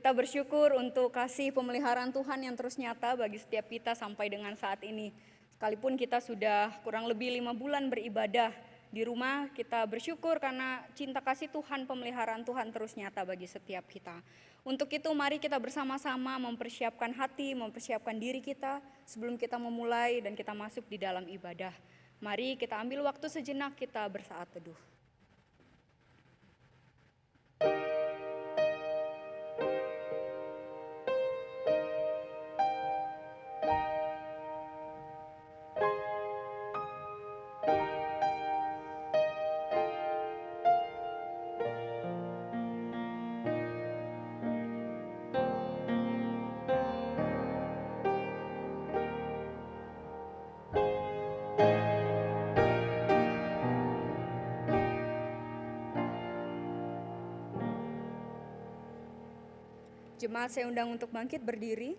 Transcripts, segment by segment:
Kita bersyukur untuk kasih pemeliharaan Tuhan yang terus nyata bagi setiap kita sampai dengan saat ini. Sekalipun kita sudah kurang lebih 5 bulan beribadah di rumah, kita bersyukur karena cinta kasih Tuhan, pemeliharaan Tuhan terus nyata bagi setiap kita. Untuk itu mari kita bersama-sama mempersiapkan hati, mempersiapkan diri kita sebelum kita memulai dan kita masuk di dalam ibadah. Mari kita ambil waktu sejenak, kita bersaat teduh. Jemaat saya undang untuk bangkit berdiri.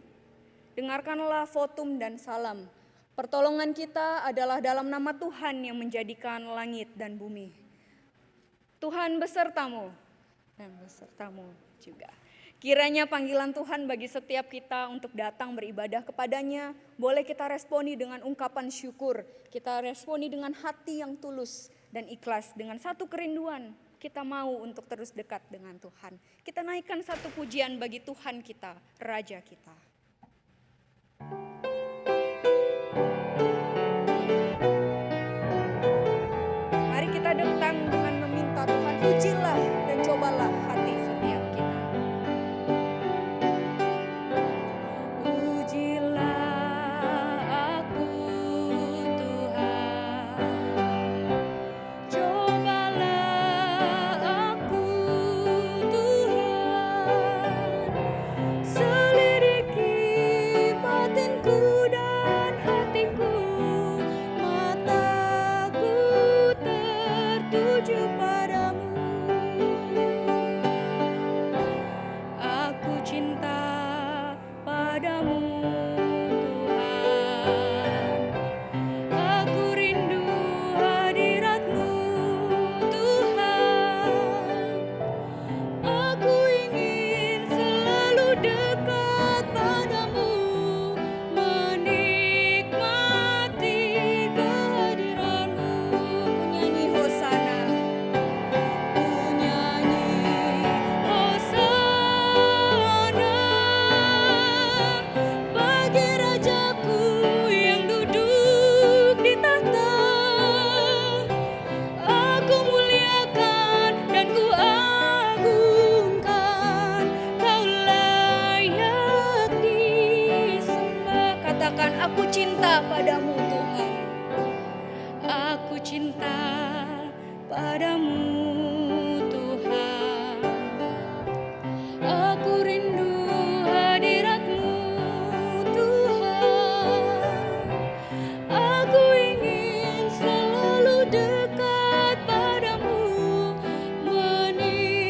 Dengarkanlah votum dan salam. Pertolongan kita adalah dalam nama Tuhan yang menjadikan langit dan bumi. Tuhan besertamu dan besertamu juga. Kiranya panggilan Tuhan bagi setiap kita untuk datang beribadah kepadanya, boleh kita responi dengan ungkapan syukur. Kita responi dengan hati yang tulus dan ikhlas, dengan satu kerinduan. Kita mau untuk terus dekat dengan Tuhan. Kita naikkan satu pujian bagi Tuhan kita, Raja kita. Mari kita datang dengan meminta Tuhan, ujilah dan cobalah hati setiap kita. Aku cinta padamu Tuhan, aku cinta padamu Tuhan, aku rindu hadirat-Mu Tuhan, aku ingin selalu dekat padamu, menikmati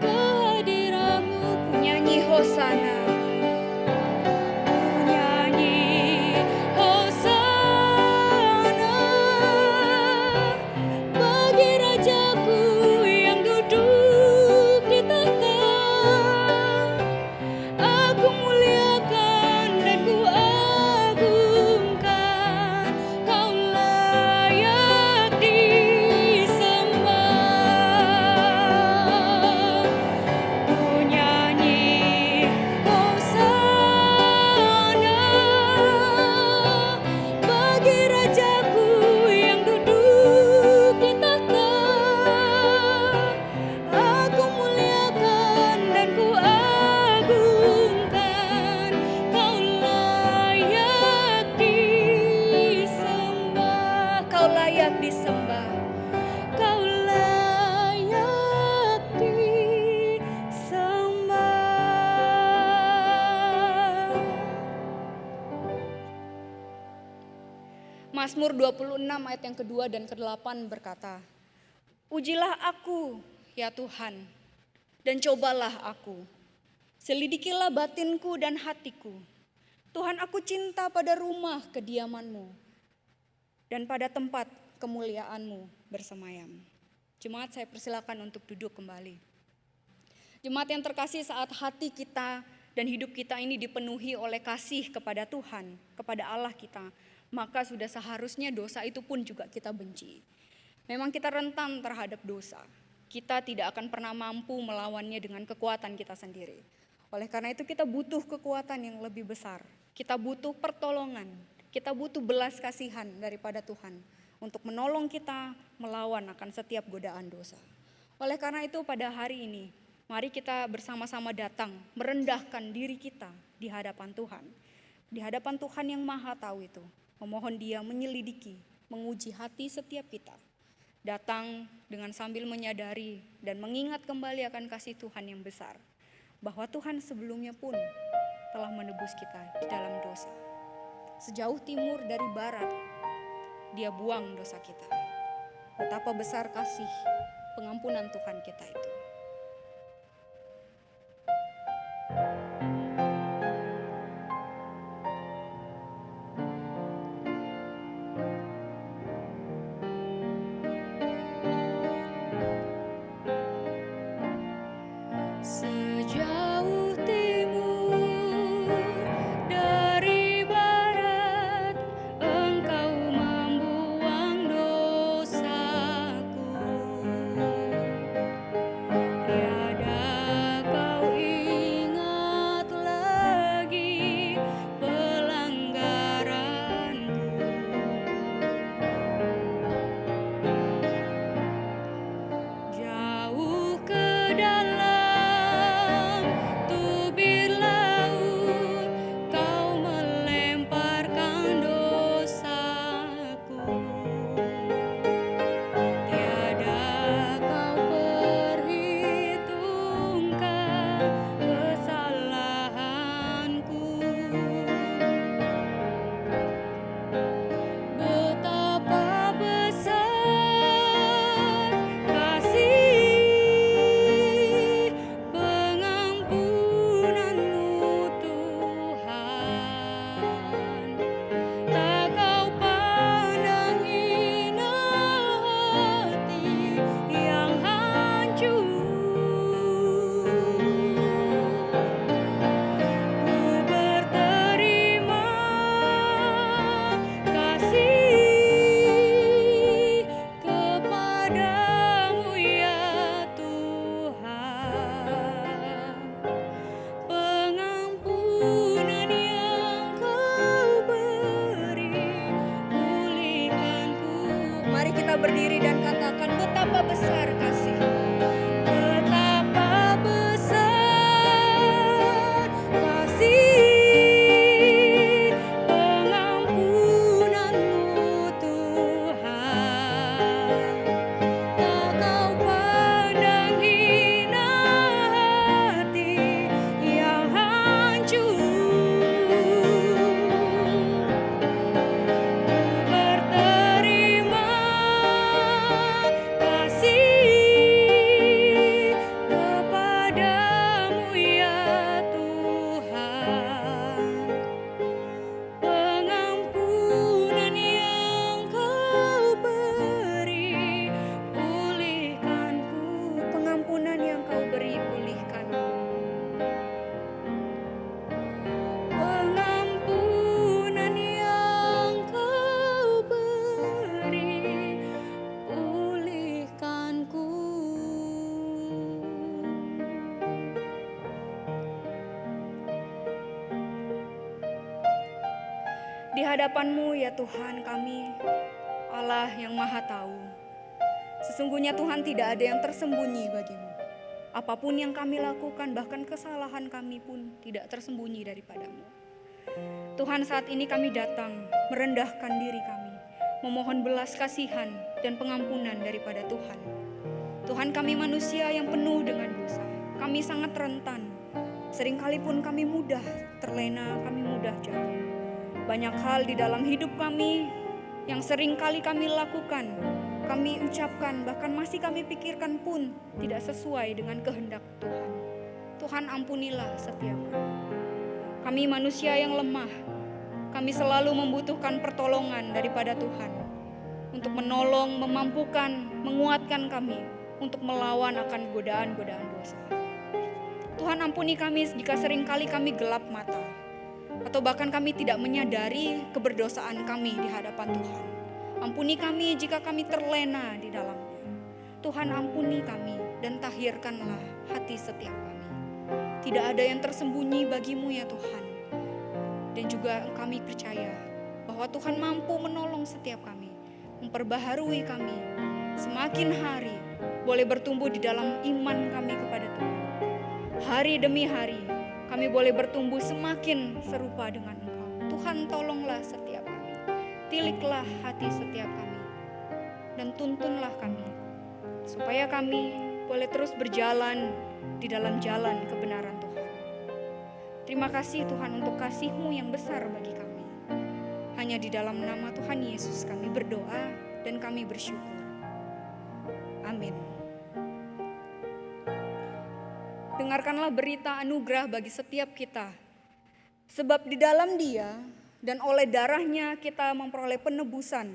kehadiran-Mu. Nyanyi Hosana. Mazmur 26 ayat yang kedua dan ke-8 berkata, ujilah aku ya Tuhan dan cobalah aku, selidikilah batinku dan hatiku. Tuhan, aku cinta pada rumah kediaman-Mu dan pada tempat kemuliaan-Mu bersemayam. Jemaat, saya persilakan untuk duduk kembali. Jemaat yang terkasih, saat hati kita dan hidup kita ini dipenuhi oleh kasih kepada Tuhan, kepada Allah kita, maka sudah seharusnya dosa itu pun juga kita benci. Memang kita rentan terhadap dosa. Kita tidak akan pernah mampu melawannya dengan kekuatan kita sendiri. Oleh karena itu kita butuh kekuatan yang lebih besar. Kita butuh pertolongan. Kita butuh belas kasihan daripada Tuhan untuk menolong kita melawan akan setiap godaan dosa. Oleh karena itu pada hari ini, mari kita bersama-sama datang merendahkan diri kita di hadapan Tuhan. Di hadapan Tuhan yang Maha Tahu itu. Memohon Dia menyelidiki, menguji hati setiap kita. Datang dengan sambil menyadari dan mengingat kembali akan kasih Tuhan yang besar. Bahwa Tuhan sebelumnya pun telah menebus kita di dalam dosa. Sejauh timur dari barat, Dia buang dosa kita. Betapa besar kasih pengampunan Tuhan kita itu. Sejauh timur dari barat, Engkau membuang dosaku. Tiada Kau ingat lagi pelanggaranku. Jauh ke dalam tubir laut, Kau melemparkan dosaku. Tiada Kau perhitungkan kesalahanku. Betapa besar kasih pengampunan-Mu, Tuhan. Tak Kau pandang hina hati yang hancur. Ku berterima kasih kepadamu ya Tuhan. Pengampunan yang Kau beri, pulihkanku. Mari kita berdiri dan katakan betapa besar kasih. Betapa besar kasih pengampunan-Mu, Tuhan. Tak Kau pandang hina hati yang hancur. Ku berterima kasih kepadamu ya Tuhan. Pengampunan yang Kau beri, pulihkanku. Pengampunan yang Kau beri, pulihkanku. Pengampunan yang Kau beri, pulihkanku. Di hadapan-Mu ya Tuhan kami, Allah yang Maha Tahu. Sesungguhnya Tuhan tidak ada yang tersembunyi bagi-Mu. Apapun yang kami lakukan, bahkan kesalahan kami pun tidak tersembunyi daripada-Mu. Tuhan, saat ini kami datang merendahkan diri kami, memohon belas kasihan dan pengampunan daripada Tuhan. Tuhan, kami manusia yang penuh dengan dosa. Kami sangat rentan. Seringkali pun kami mudah terlena, kami mudah jatuh. Banyak hal di dalam hidup kami yang seringkali kami lakukan, kami ucapkan, bahkan masih kami pikirkan pun tidak sesuai dengan kehendak Tuhan. Tuhan, ampunilah setiap kami. Kami manusia yang lemah. Kami selalu membutuhkan pertolongan daripada Tuhan untuk menolong, memampukan, menguatkan kami untuk melawan akan godaan-godaan dosa. Tuhan ampuni kami jika seringkali kami gelap mata, atau bahkan kami tidak menyadari keberdosaan kami di hadapan Tuhan. Ampuni kami jika kami terlena di dalamnya. Tuhan ampuni kami dan tahirkanlah hati setiap kami. Tidak ada yang tersembunyi bagimu ya Tuhan. Dan juga kami percaya bahwa Tuhan mampu menolong setiap kami, memperbaharui kami. Semakin hari boleh bertumbuh di dalam iman kami kepada Tuhan. Hari demi hari kami boleh bertumbuh semakin serupa dengan Engkau. Tuhan tolonglah setiap kami. Tiliklah hati setiap kami. Dan tuntunlah kami. Supaya kami boleh terus berjalan di dalam jalan kebenaran Tuhan. Terima kasih Tuhan untuk kasih-Mu yang besar bagi kami. Hanya di dalam nama Tuhan Yesus kami berdoa dan kami bersyukur. Amin. Dengarkanlah berita anugerah bagi setiap kita. Sebab di dalam Dia dan oleh darahnya kita memperoleh penebusan,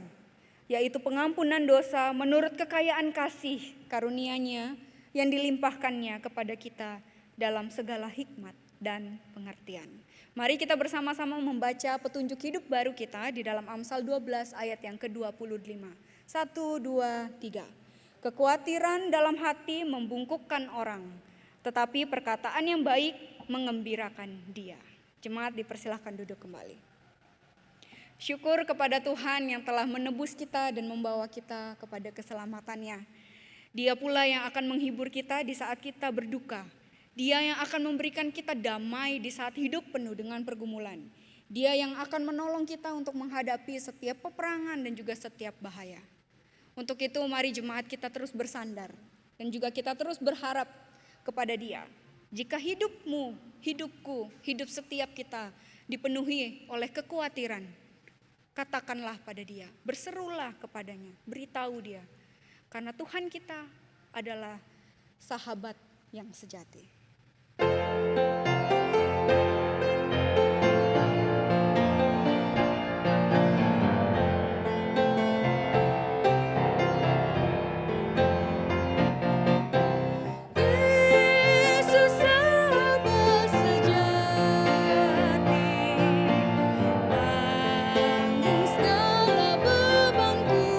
yaitu pengampunan dosa menurut kekayaan kasih karunia-Nya yang dilimpahkannya kepada kita dalam segala hikmat dan pengertian. Mari kita bersama-sama membaca petunjuk hidup baru kita di dalam Amsal 12 ayat yang ke-25. 1, 2, 3. Kekhawatiran dalam hati membungkukkan orang, tetapi perkataan yang baik mengembirakan dia. Jemaat dipersilahkan duduk kembali. Syukur kepada Tuhan yang telah menebus kita dan membawa kita kepada keselamatannya. Dia pula yang akan menghibur kita di saat kita berduka. Dia yang akan memberikan kita damai di saat hidup penuh dengan pergumulan. Dia yang akan menolong kita untuk menghadapi setiap peperangan dan juga setiap bahaya. Untuk itu mari jemaat kita terus bersandar dan juga kita terus berharap kepada Dia. Jika hidupmu, hidupku, hidup setiap kita dipenuhi oleh kekhawatiran, katakanlah pada Dia, berserulah kepadanya, beritahu Dia. Karena Tuhan kita adalah sahabat yang sejati. Yesus sahabat sejati, tanggung segala bebanku.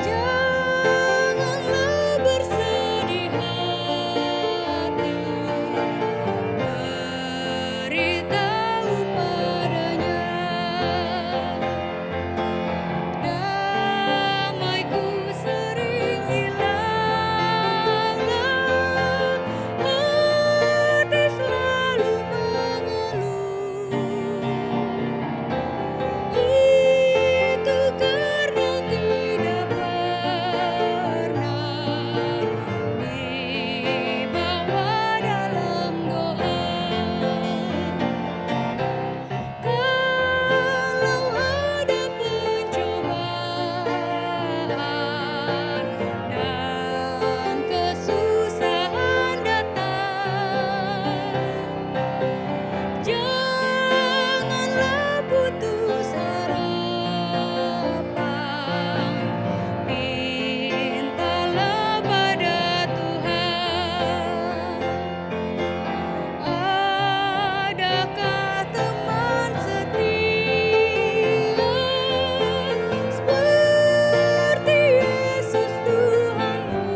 Janganlah bersedih hati, beritahu padanya, damaiku sering hilanglah, hati selalu mengeluh. Itu karena tidak pernah dibawa dalam doa. Kalau ada pencobaan dan kesusahan datang, janganlah putus harapan, mintalah pada Tuhan. Adakah teman setia seperti Yesus Tuhanmu,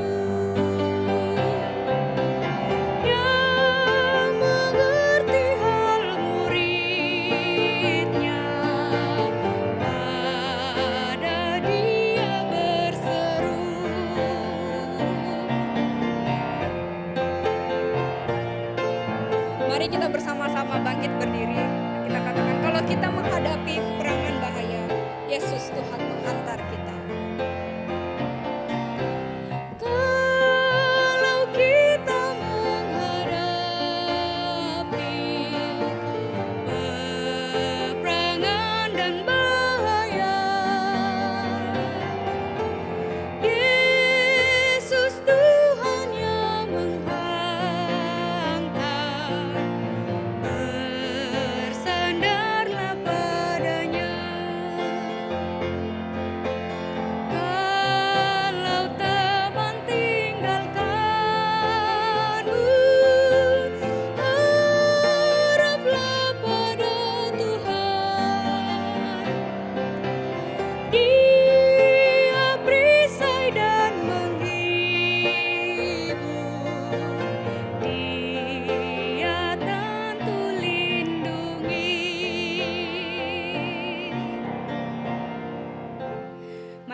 yang mengerti hal muridnya, pada Dia berseru. Mari kita bersama-sama bangkit berdiri. Kita katakan kalau kita menghadapi peperangan bahaya, Yesus Tuhan menghantar kita. Kalau kita menghadapi peperangan dan bahaya, Yesus Tuhan yang menghantar, bersandarlah padanya.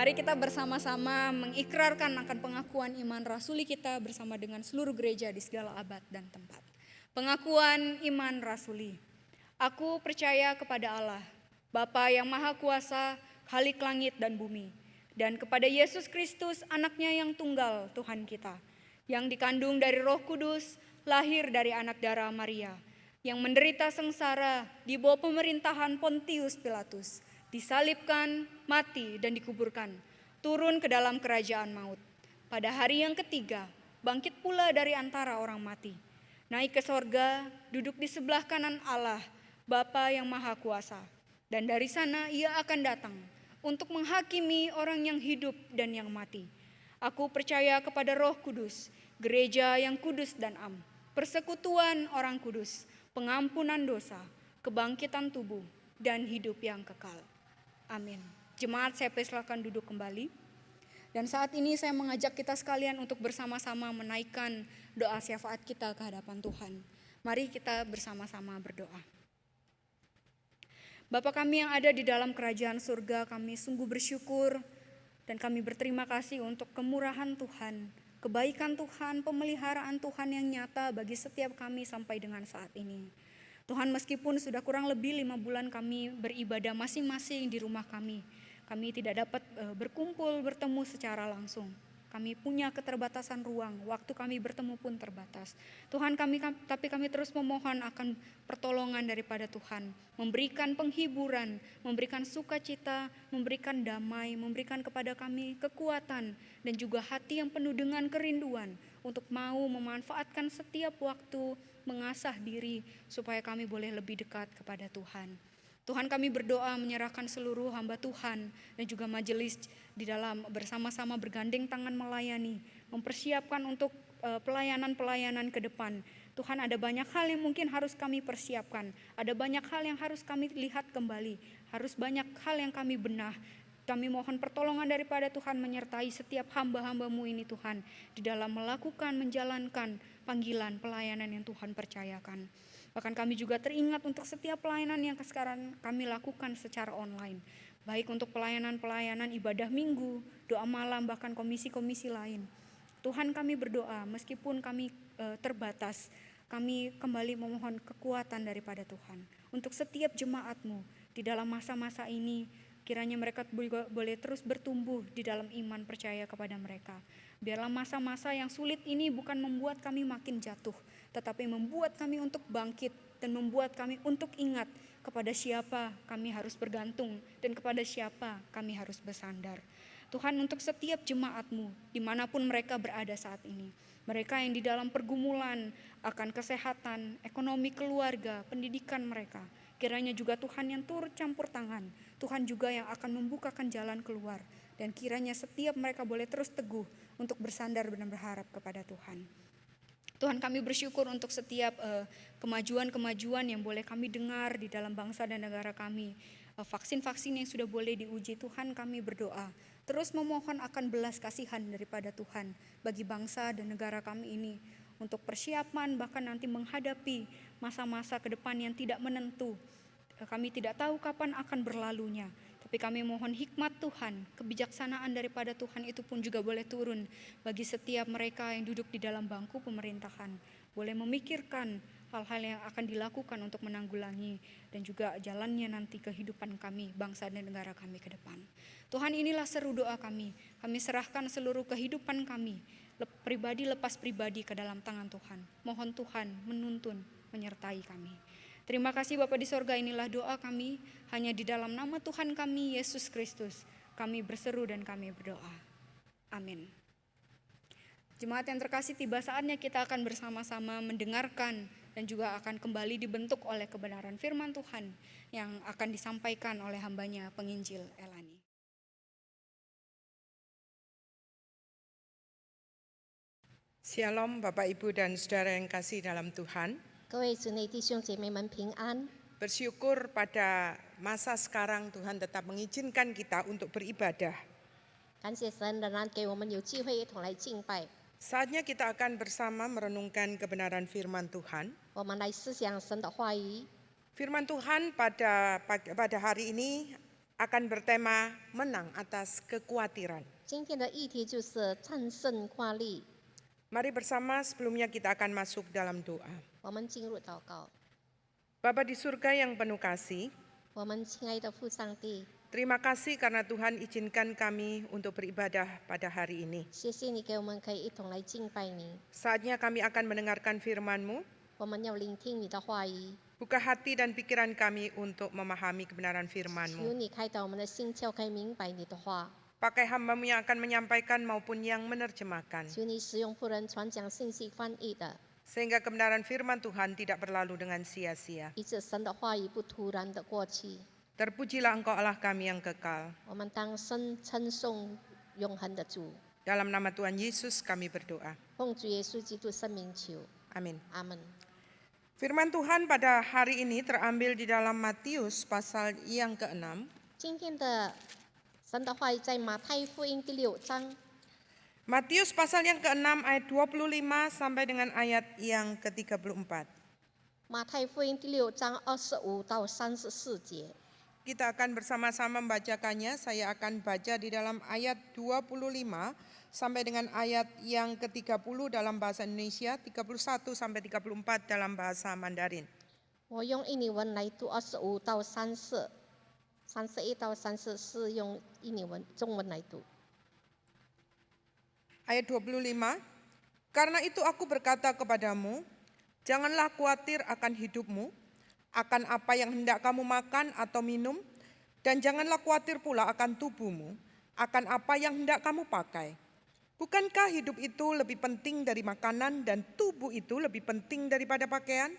Mari kita bersama-sama mengikrarkan akan pengakuan iman rasuli kita bersama dengan seluruh gereja di segala abad dan tempat. Pengakuan iman rasuli. Aku percaya kepada Allah, Bapa yang Maha Kuasa, Khalik langit dan bumi, dan kepada Yesus Kristus, anaknya yang tunggal, Tuhan kita, yang dikandung dari Roh Kudus, lahir dari anak darah Maria, yang menderita sengsara di bawah pemerintahan Pontius Pilatus, disalibkan, mati, dan dikuburkan, turun ke dalam kerajaan maut. Pada hari yang ketiga, bangkit pula dari antara orang mati, naik ke sorga, duduk di sebelah kanan Allah, Bapa yang Maha Kuasa. Dan dari sana ia akan datang untuk menghakimi orang yang hidup dan yang mati. Aku percaya kepada Roh Kudus, gereja yang kudus dan am, persekutuan orang kudus, pengampunan dosa, kebangkitan tubuh, dan hidup yang kekal. Amin. Jemaat, saya persilakan duduk kembali. Dan saat ini saya mengajak kita sekalian untuk bersama-sama menaikkan doa syafaat kita ke hadapan Tuhan. Mari kita bersama-sama berdoa. Bapa kami yang ada di dalam kerajaan surga, kami sungguh bersyukur dan kami berterima kasih untuk kemurahan Tuhan, kebaikan Tuhan, pemeliharaan Tuhan yang nyata bagi setiap kami sampai dengan saat ini. Tuhan, meskipun sudah kurang lebih 5 bulan kami beribadah masing-masing di rumah kami tidak dapat berkumpul, bertemu secara langsung. Kami punya keterbatasan ruang, waktu kami bertemu pun terbatas. Tuhan, tapi kami terus memohon akan pertolongan daripada Tuhan, memberikan penghiburan, memberikan sukacita, memberikan damai, memberikan kepada kami kekuatan dan juga hati yang penuh dengan kerinduan untuk mau memanfaatkan setiap waktu, mengasah diri supaya kami boleh lebih dekat kepada Tuhan. Tuhan, kami berdoa menyerahkan seluruh hamba Tuhan dan juga majelis di dalam bersama-sama bergandeng tangan melayani, mempersiapkan untuk pelayanan-pelayanan ke depan. Tuhan, ada banyak hal yang mungkin harus kami persiapkan, ada banyak hal yang harus kami lihat kembali, harus banyak hal yang kami benah. Kami mohon pertolongan daripada Tuhan menyertai setiap hamba-hamba-Mu ini Tuhan, di dalam melakukan, menjalankan panggilan pelayanan yang Tuhan percayakan. Bahkan kami juga teringat untuk setiap pelayanan yang sekarang kami lakukan secara online. Baik untuk pelayanan-pelayanan ibadah minggu, doa malam, bahkan komisi-komisi lain. Tuhan, kami berdoa meskipun kami terbatas, kami kembali memohon kekuatan daripada Tuhan. Untuk setiap jemaat-Mu di dalam masa-masa ini, kiranya mereka boleh terus bertumbuh di dalam iman percaya kepada mereka. Biarlah masa-masa yang sulit ini bukan membuat kami makin jatuh, tetapi membuat kami untuk bangkit dan membuat kami untuk ingat kepada siapa kami harus bergantung dan kepada siapa kami harus bersandar. Tuhan, untuk setiap jemaat-Mu dimanapun mereka berada saat ini, mereka yang di dalam pergumulan akan kesehatan, ekonomi keluarga, pendidikan mereka, kiranya juga Tuhan yang turut campur tangan, Tuhan juga yang akan membukakan jalan keluar, dan kiranya setiap mereka boleh terus teguh untuk bersandar dan berharap kepada Tuhan. Tuhan, kami bersyukur untuk setiap kemajuan-kemajuan yang boleh kami dengar di dalam bangsa dan negara kami. Vaksin-vaksin yang sudah boleh diuji, Tuhan, kami berdoa terus memohon akan belas kasihan daripada Tuhan bagi bangsa dan negara kami ini, untuk persiapan bahkan nanti menghadapi masa-masa ke depan yang tidak menentu. Kami tidak tahu kapan akan berlalunya, tapi kami mohon hikmat Tuhan, kebijaksanaan daripada Tuhan itu pun juga boleh turun bagi setiap mereka yang duduk di dalam bangku pemerintahan, boleh memikirkan hal-hal yang akan dilakukan untuk menanggulangi dan juga jalannya nanti kehidupan kami, bangsa dan negara kami ke depan. Tuhan, inilah seru doa kami serahkan seluruh kehidupan kami, pribadi lepas pribadi ke dalam tangan Tuhan. Mohon Tuhan menuntun, menyertai kami. Terima kasih Bapa di sorga, inilah doa kami, hanya di dalam nama Tuhan kami, Yesus Kristus, kami berseru dan kami berdoa. Amin. Jemaat yang terkasih, tiba saatnya kita akan bersama-sama mendengarkan dan juga akan kembali dibentuk oleh kebenaran firman Tuhan yang akan disampaikan oleh hambanya penginjil Elani. Shalom Bapak Ibu dan Saudara yang kasih dalam Tuhan. 各位主内弟兄姐妹们平安。 Bersyukur pada masa sekarang Tuhan tetap mengizinkan kita untuk beribadah. 感谢神，仍然给我们有机会一同来敬拜。 Saatnya kita akan bersama merenungkan kebenaran firman Tuhan. 我们来思想神的话语。 Firman Tuhan pada hari ini akan bertema menang atas kekhawatiran. 今天的议题就是战胜挂虑。 Mari bersama sebelumnya kita akan masuk dalam doa. 我们进入祷告。 Bapa di surga yang penuh kasih, 我们亲爱的父上帝， terima kasih karena Tuhan izinkan kami untuk beribadah pada hari ini. 谢谢你给我们可以一同来敬拜你。 Saatnya kami akan mendengarkan firman-Mu, 我们要聆听你的话语， buka hati dan pikiran kami untuk memahami kebenaran 求 firman-Mu. 你开导我们的心窍，可以明白你的话。 Pakai hamba-Mu yang akan menyampaikan maupun yang menerjemahkan, 求你使用仆人传讲信息翻译的， sehingga kebenaran firman Tuhan tidak berlalu dengan sia-sia. 以致神的话语不突然的过去。 Terpujilah Engkau Allah kami yang kekal. 我们当称颂永恒的主， Dalam nama Tuhan Yesus kami berdoa. 奉主耶稣基督圣名求， Amin. 阿门。 Firman Tuhan pada hari ini terambil di dalam Matius pasal yang ke-6. 今天的神的话语在马太福音第6章， Matius pasal yang ke-6 ayat 25 sampai dengan ayat yang ke-34. 马太福音第6章25到34节。 Kita akan bersama-sama membacakannya. Saya akan baca di dalam ayat 25 sampai dengan ayat yang ke-30 dalam bahasa Indonesia, 31 sampai 34 dalam bahasa Mandarin. 我用印尼文来读25到31到34，用印尼文中文来读。 Ayat 25, karena itu aku berkata kepadamu, janganlah khawatir akan hidupmu, akan apa yang hendak kamu makan atau minum, dan janganlah khawatir pula akan tubuhmu, akan apa yang hendak kamu pakai. Bukankah hidup itu lebih penting dari makanan dan tubuh itu lebih penting daripada pakaian?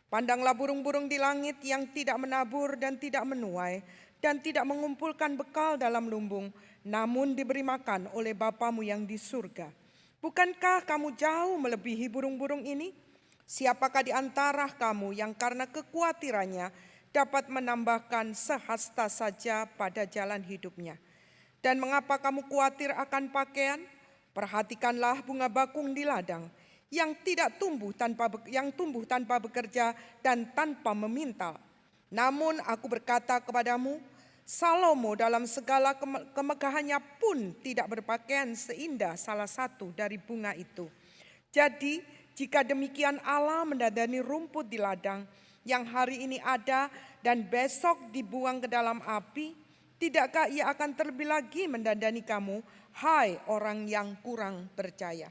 Pandanglah burung-burung di langit yang tidak menabur dan tidak menuai dan tidak mengumpulkan bekal dalam lumbung, namun diberi makan oleh Bapamu yang di surga. Bukankah kamu jauh melebihi burung-burung ini? Siapakah di antara kamu yang karena kekhawatirannya dapat menambahkan sehasta saja pada jalan hidupnya? Dan mengapa kamu khawatir akan pakaian? Perhatikanlah bunga bakung di ladang yang tumbuh tanpa bekerja dan tanpa memintal. Namun aku berkata kepadamu, Salomo dalam segala kemegahannya pun tidak berpakaian seindah salah satu dari bunga itu. Jadi jika demikian Allah mendandani rumput di ladang yang hari ini ada dan besok dibuang ke dalam api, tidakkah ia akan terlebih lagi mendandani kamu, hai orang yang kurang percaya?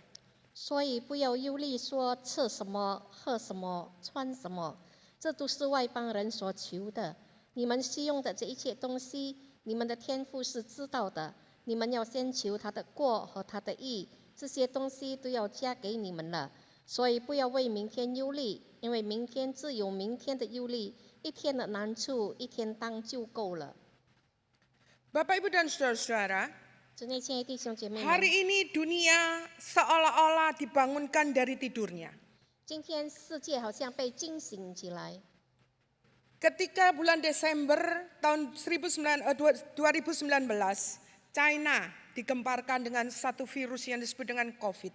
所以不要忧虑，说吃什么、喝什么、穿什么，这都是外邦人所求的。你们需用的这一切东西，你们的天父是知道的。你们要先求他的国和他的义，这些东西都要加给你们了。所以不要为明天忧虑，因为明天自有明天的忧虑，一天的难处一天当就够了。 Bapak, Ibu, dan saudara-saudara, 主内亲爱的弟兄姐妹们， hari ini dunia seolah-olah dibangunkan dari tidurnya. 今天世界好像被惊醒起来。 Ketika bulan Desember tahun 2019, China digemparkan dengan satu virus yang disebut dengan COVID.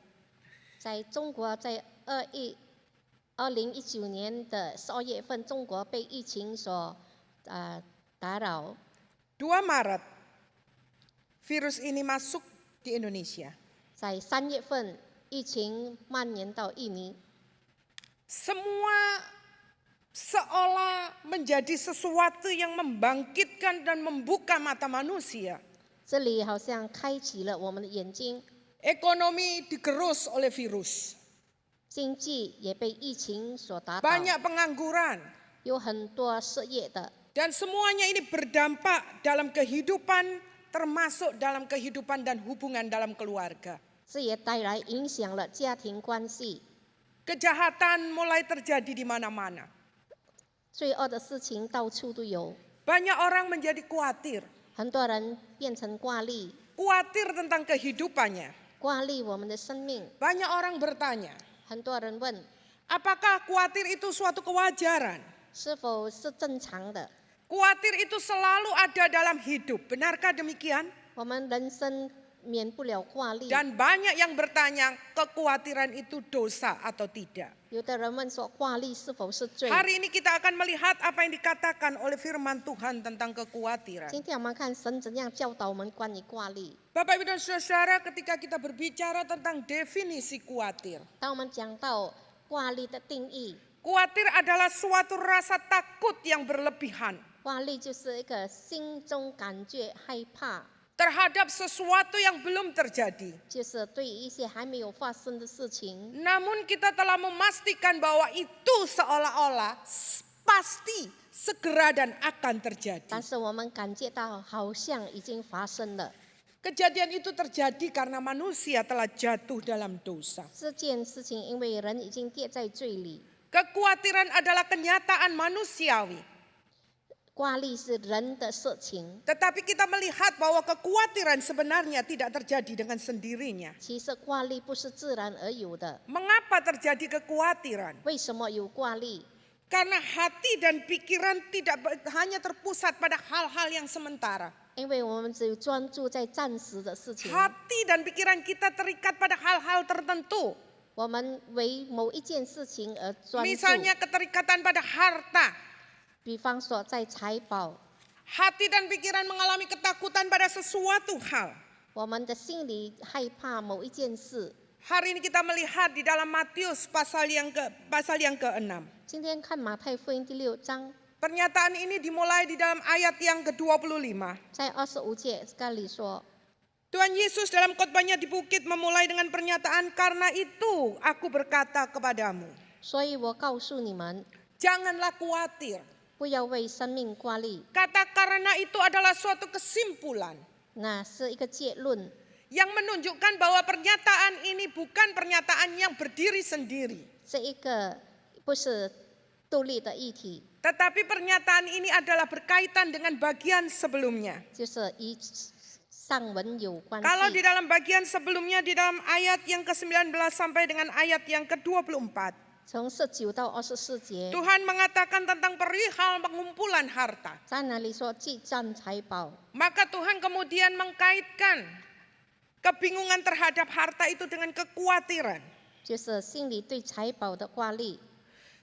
在中国，在2019年的12月份，中国被疫情所打扰。 2 Maret, virus ini masuk di Indonesia. 在3月份，疫情蔓延到印尼， Semua seolah menjadi sesuatu yang membangkitkan dan membuka mata manusia. 这里好像开启了我们的眼睛， Ekonomi digerus oleh virus. 经济也被疫情所打倒， Banyak pengangguran. 有很多失业的， Dan semuanya ini berdampak dalam kehidupan, termasuk dalam kehidupan dan hubungan dalam keluarga. 这也带来影响了家庭关系， Kejahatan mulai terjadi di mana-mana. 罪恶的事情到处都有， Banyak orang menjadi khawatir. 很多人变成挂虑， Khawatir tentang kehidupannya. 挂虑我们的生命。 Banyak orang bertanya, 很多人问， apakah khawatir itu suatu kewajaran? 是否是正常的？ Khawatir itu selalu ada dalam hidup. Benarkah demikian? 我们人生免不了挂虑。 Dan banyak yang bertanya, kekhawatiran itu dosa atau tidak. 有的人问说，挂虑是否是罪？ Hari ini kita akan melihat apa yang dikatakan oleh firman Tuhan tentang kekhawatiran. 今天我们看神怎样教导我们关于挂虑。 Bapak Ibu dan Saudara, ketika kita berbicara tentang definisi khawatir, 当我们讲到挂虑的定义， khawatir adalah suatu rasa takut yang berlebihan 挂虑就是一个心中感觉害怕， terhadap sesuatu yang belum terjadi. 就是对于一些还没有发生的事情， Namun kita telah memastikan bahwa itu seolah-olah pasti segera dan akan terjadi. 但是我们感觉到好像已经发生了。 Kejadian itu terjadi karena manusia telah jatuh dalam dosa. 这件事情因为人已经跌在罪里， Kekhawatiran adalah kenyataan manusiawi. 挂虑是人的事情。 Tetapi kita melihat bahwa kekhawatiran sebenarnya tidak terjadi dengan sendirinya. 其实挂虑不是自然而有的。 Mengapa terjadi kekhawatiran? 为什么有挂虑？ Karena hati dan pikiran tidak hanya terpusat pada hal-hal yang sementara. 因为我们只有专注在暂时的事情， Hati dan pikiran kita terikat pada hal-hal tertentu. 我们为某一件事情而专注。 Misalnya keterikatan pada harta. 比方说在财宝， Hati dan pikiran mengalami ketakutan pada sesuatu hal. 我们的心里害怕某一件事。 Hari ini kita melihat di dalam Matius pasal yang ke-6. 今天看马太福音第6章， Pernyataan ini dimulai di dalam ayat yang ke-25. 在25节这里说， Tuhan Yesus dalam khotbahnya di bukit memulai dengan pernyataan, karena itu aku berkata kepadamu, 所以我告诉你们， janganlah khawatir. 不要为生命挂虑。 Kata karena itu adalah suatu kesimpulan 那是一个结论， yang menunjukkan bahwa pernyataan ini bukan pernyataan yang berdiri sendiri. 这一个不是独立的议题， Tetapi pernyataan ini adalah berkaitan dengan bagian sebelumnya. 就是与上文有关 Kalau di 系。 dalam bagian sebelumnya, di dalam ayat yang ke-19 sampai dengan ayat yang ke-24, 从19到24节， Tuhan mengatakan tentang perihal pengumpulan harta. 在那里说积攒财宝， Maka Tuhan kemudian mengkaitkan kebingungan terhadap harta itu dengan kekhawatiran. 就是心里对财宝的挂虑，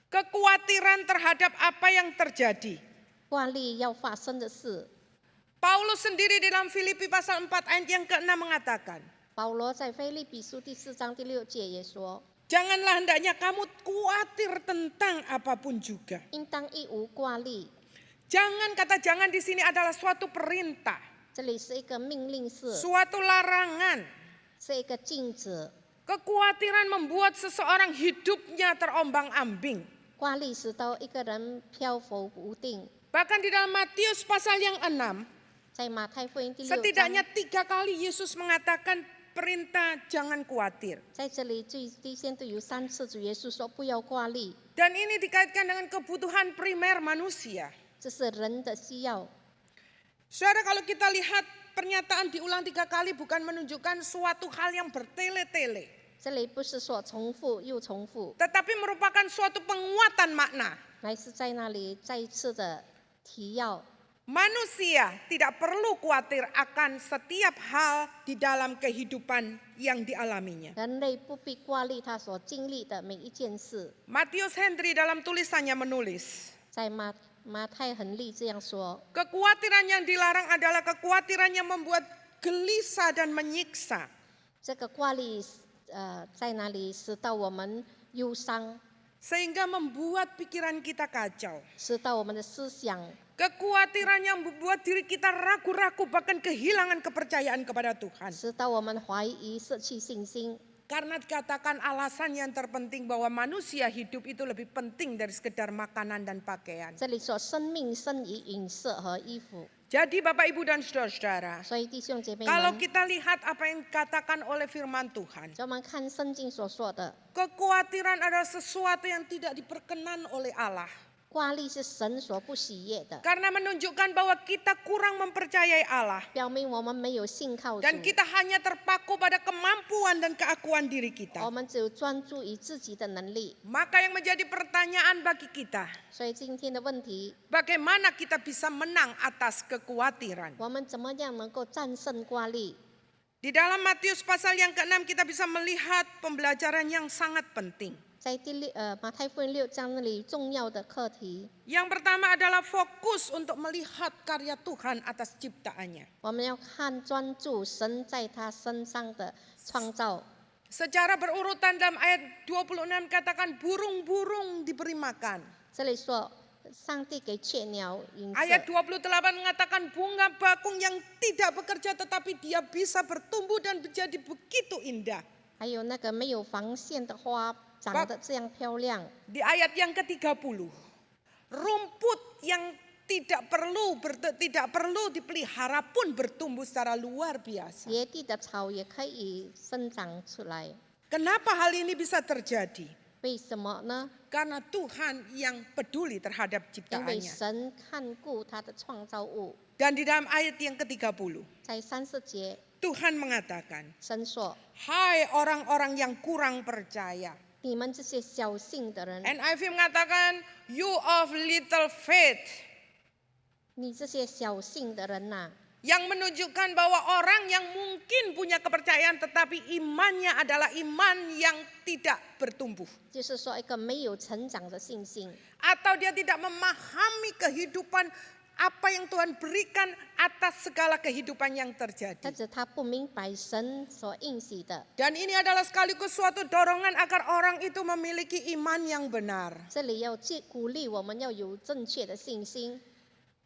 Kekhawatiran terhadap apa yang terjadi. 挂虑要发生的事。 Paulus sendiri di dalam Filipi pasal 4 ayat yang ke-6 mengatakan, 保罗在腓立比书第4章第6节也说， janganlah hendaknya kamu khawatir tentang apapun juga. 应当一无挂虑。 Jangan, kata jangan di sini adalah suatu perintah, 这里是一个命令式， suatu larangan. 是一个禁止。 Kekhawatiran membuat seseorang hidupnya terombang-ambing. 挂虑使到一个人漂浮不定。 Bahkan di dalam Matius pasal yang 6, 在马太福音第6 setidaknya 章， 3 kali Yesus mengatakan perintah jangan khawatir. 在这里最低限度有3次主耶稣说不要挂虑， Dan ini dikaitkan dengan kebutuhan primer manusia. 这是人的需要。 Saudara, kalau kita lihat pernyataan diulang 3 kali bukan menunjukkan suatu hal yang bertele-tele, 这里不是说重复又重复， tetapi merupakan suatu penguatan makna. 乃是在那里再一次的提要。 Manusia tidak perlu khawatir akan setiap hal di dalam kehidupan yang dialaminya. 人类不必挂虑他所经历的每一件事。 Matius Henry dalam tulisannya menulis, 在马太很利这样说， kekhawatiran yang dilarang adalah kekhawatiran yang membuat gelisah dan menyiksa. 这个挂虑在哪里使到我们忧伤， Sehingga membuat pikiran kita kacau. 使到我们的思想， Kekhawatiran yang membuat diri kita ragu-ragu bahkan kehilangan kepercayaan kepada Tuhan. 使到我们怀疑、失去信心。 Karena dikatakan alasan yang terpenting bahwa manusia hidup itu lebih penting dari sekedar makanan dan pakaian. 这里说生命胜于饮食和衣服， Jadi Bapak Ibu dan Saudara-saudara, 所以弟兄姐妹 kalau 们， kita lihat apa yang dikatakan oleh firman Tuhan, 我们看圣经所说的， kekhawatiran adalah sesuatu yang tidak diperkenan oleh Allah. 挂虑是神所不喜悦的， Karena menunjukkan bahwa kita kurang mempercayai Allah. 表明我们没有信靠主， Dan kita hanya terpaku pada kemampuan dan keakuan diri 我 kita. 们只有专注于自己的能力。 Maka yang menjadi pertanyaan bagi kita, 所以今天的问题， bagaimana kita bisa menang atas kekhawatiran? 我们怎么样能够战胜挂虑？ Di dalam Matius pasal yang ke-6 kita bisa melihat pembelajaran yang sangat penting. 在马太福音6章那里重要的课题， Yang pertama adalah fokus untuk melihat karya Tuhan atas ciptaannya. 我们要看专注神在他身上的创造。 Secara berurutan dalam ayat 26 katakan burung-burung diberi makan. 这里说，上帝给雀鸟饮 Ayat 食， 28 mengatakan bunga bakung yang tidak bekerja tetapi dia bisa bertumbuh dan menjadi begitu indah. 还有那个没有防线的花长得这样漂亮。 Di ayat yang ke-30, rumput yang tidak perlu dipelihara pun bertumbuh secara luar biasa. 野地的草也可以生长出来， Kenapa hal ini bisa terjadi? 为什么呢？ Karena Tuhan yang peduli terhadap 因为 ciptaannya. 神看顾他的创造物。 Dan di dalam ayat yang ke-30, 在30节， Tuhan mengatakan, 神说 hai orang-orang yang kurang percaya. 你们这些小信的人， NIV mengatakan, you of little faith. 你这些小信的人呐、 Yang menunjukkan bahwa orang yang mungkin punya kepercayaan tetapi imannya adalah iman yang tidak bertumbuh. 就是说一个没有成长的信心， Atau dia tidak memahami kehidupan apa yang Tuhan berikan atas segala kehidupan yang 但 terjadi. 是他不明白神所应许的。 Dan ini adalah sekaligus suatu dorongan agar orang itu memiliki iman yang benar. 这里要鼓励我们要有正确的信心。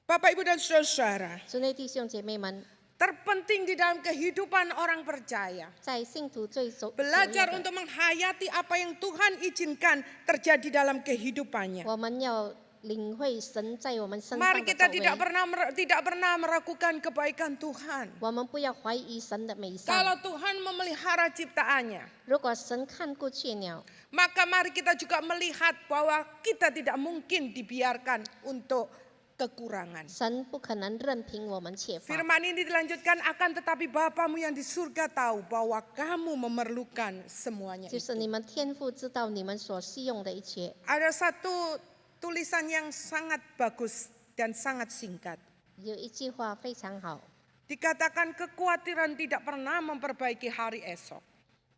Bapak, Ibu, dan Saudara, 主内弟兄姐妹们， terpenting di dalam kehidupan orang percaya. 在信徒最首 Belajar 要的 untuk menghayati apa yang Tuhan izinkan terjadi dalam kehidupannya. 我们要领会神在我们身上 Mari 的 kita 作为， tidak pernah meragukan kebaikan Tuhan. 我们不要怀疑神的美善。 Kalau Tuhan memelihara ciptaannya, 如果神看顾雀鸟， maka mari kita juga melihat bahwa kita tidak mungkin dibiarkan untuk kekurangan. 神不可能任凭我们缺乏。 Firman ini dilanjutkan, akan tetapi Bapamu yang di surga tahu bahwa kamu memerlukan semuanya 就是 itu. 你们天父知道你们所需用的一切。 Ada satu tulisan yang sangat bagus dan sangat singkat. 有一句话非常好， Dikatakan kekhawatiran tidak pernah memperbaiki hari esok.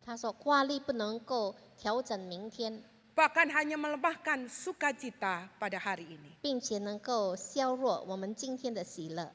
他说挂虑不能够调整明天， Bahkan hanya melemahkan sukacita pada hari ini. 并且能够削弱我们今天的喜乐。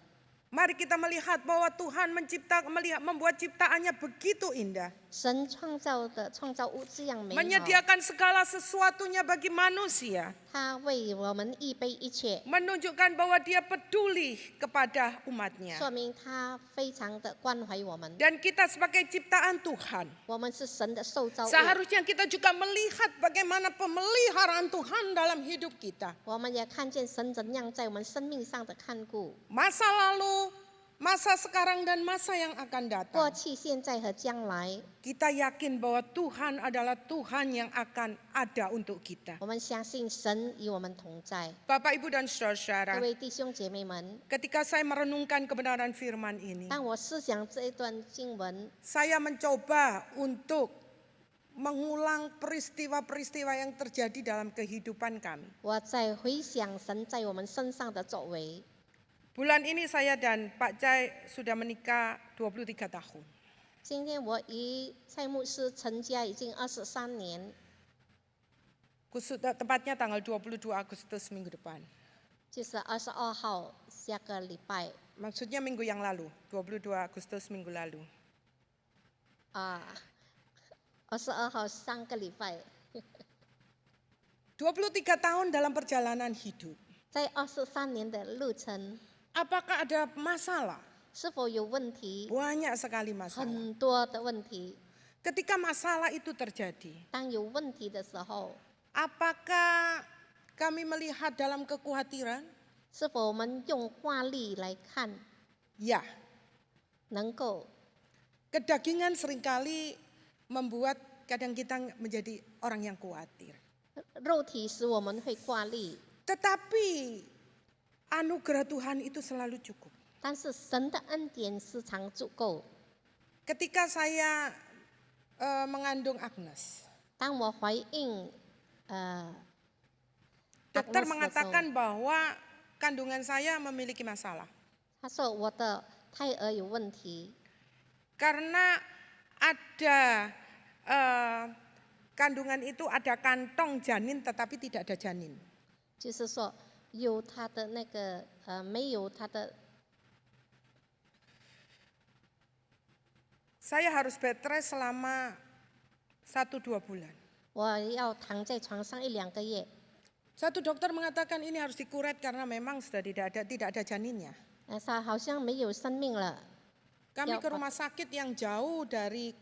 Mari kita melihat bahwa Tuhan membuat ciptaannya begitu indah. 神创造的创造物这样美好， Menyediakan segala sesuatunya bagi manusia. 他为我们预备一切， Menunjukkan bahwa dia peduli kepada umatnya. 说明他非常的关怀我们。 Dan kita sebagai ciptaan Tuhan, 我们是神的受造物， seharusnya kita juga melihat bagaimana pemeliharaan Tuhan dalam hidup kita. 我们也看见神怎样在我们生命上的看顾， Masa lalu, masa sekarang dan masa yang akan 过 datang. 去、现在和将来。 Kita yakin bahwa Tuhan adalah Tuhan yang akan ada untuk kita. 我们相信神与我们同在。 Bapak, Ibu, dan 各 Saudara, 位弟兄姐妹们， ketika saya merenungkan kebenaran firman ini, 当我思想这一段经文， saya mencoba untuk mengulang peristiwa-peristiwa yang terjadi dalam kehidupan kami. 我在回想神在我们身上的作为。 Bulan ini saya dan Pak Cai sudah menikah 23 tahun. 今天我与蔡牧师成家已经23年， Tepatnya tanggal 22 Agustus minggu depan. 就是22号下个礼拜 Maksudnya minggu yang lalu, 22 Agustus minggu lalu. 啊，22号上个礼拜， 23 tahun dalam perjalanan hidup. 在23年的路程， Apakah ada masalah? 是否有问题？ Banyak sekali masalah. 很多的问题。 Ketika masalah itu terjadi, 当有问题的时候， apakah kami melihat dalam kekhawatiran? 是否我们用挂虑来看， Ya, 能够 kedagingan seringkali membuat kadang kita menjadi orang yang khawatir. 肉体使我们会挂虑， Tetapi anugerah Tuhan itu selalu cukup. 但是神的恩典时常足够。 Ketika saya mengandung Agnes, 当我怀孕， dokter Agnes 的时候 mengatakan bahwa kandungan saya memiliki masalah. 他说我的胎儿有问题， Karena ada kandungan itu ada kantong janin tetapi tidak ada janin. 就是说有它的那个没有它的 Saya harus bed rest selama 1-2 bulan. 我要躺在床上1-2个月。 Satu dokter mengatakan ini harus dikuret karena memang sudah tidak ada janinnya. 它好像没有生命了。 Kami Ya, ke rumah sakit yang jauh dari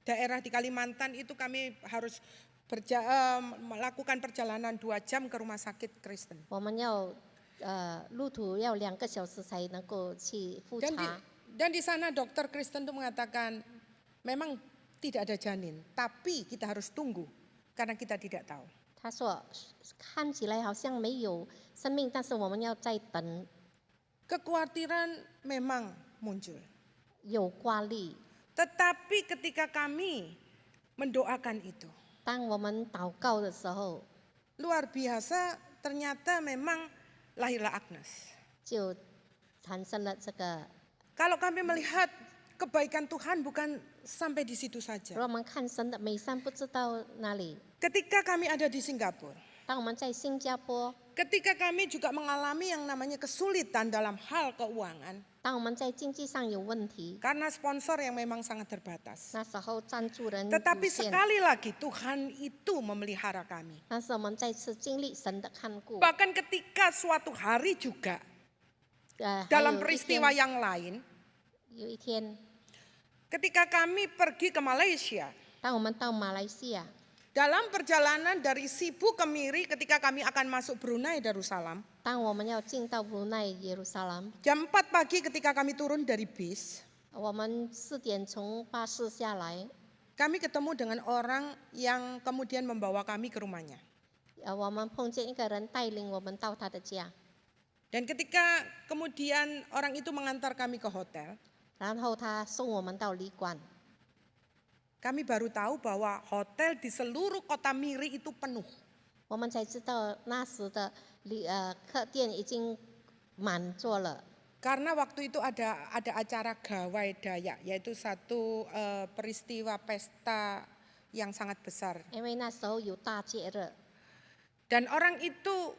daerah di Kalimantan itu kami harus melakukan perjalanan 2 jam ke rumah sakit Kristen. 我们要路途要2个小时才能够去复查。 Dan di sana dokter Kristen itu mengatakan memang tidak ada janin, tapi kita harus tunggu karena kita tidak tahu. 他说看起来好像没有生命，但是我们要再等。 Kekhawatiran memang muncul. 有挂虑， Tetapi ketika kami mendoakan itu, 当我们祷告的时候， luar biasa ternyata memang lahirlah Agnes. 就产生了这个。 Kalau kami melihat kebaikan Tuhan bukan sampai di situ 如 saja. 果我们看神的美善，不知道哪里。 Ketika kami ada di Singapura, 当我们在新加坡， ketika kami juga mengalami yang namanya kesulitan dalam hal keuangan, 当我们在经济上有问题， karena sponsor yang memang sangat terbatas. 那时候赞助人 Tetapi 有限， sekali lagi Tuhan itu memelihara kami. 但是我们再次经历神的看顾。 Bahkan ketika suatu hari juga 还 dalam 有一 peristiwa 天， yang lain, 有一天， ketika kami pergi ke Malaysia, 当我们到马来西亚， dalam perjalanan dari Sibu ke Miri ketika kami akan masuk Brunei Darussalam, 当我们要进到布奈耶路撒冷， jam 4 pagi ketika kami turun dari bis, 我们4点从巴士下来， kami ketemu dengan orang yang kemudian membawa kami ke rumahnya. 我们碰见一个人带领我们到他的家， Dan ketika kemudian orang itu mengantar kami ke hotel, 然后他送我们到旅馆， kami baru tahu bahwa hotel di seluruh kota Miri itu penuh. 我们才知道那时的客店已经满座了。 Karena waktu itu ada acara gawai Dayak, yaitu satu peristiwa pesta yang sangat besar. 因为那时候有大节日， Dan orang itu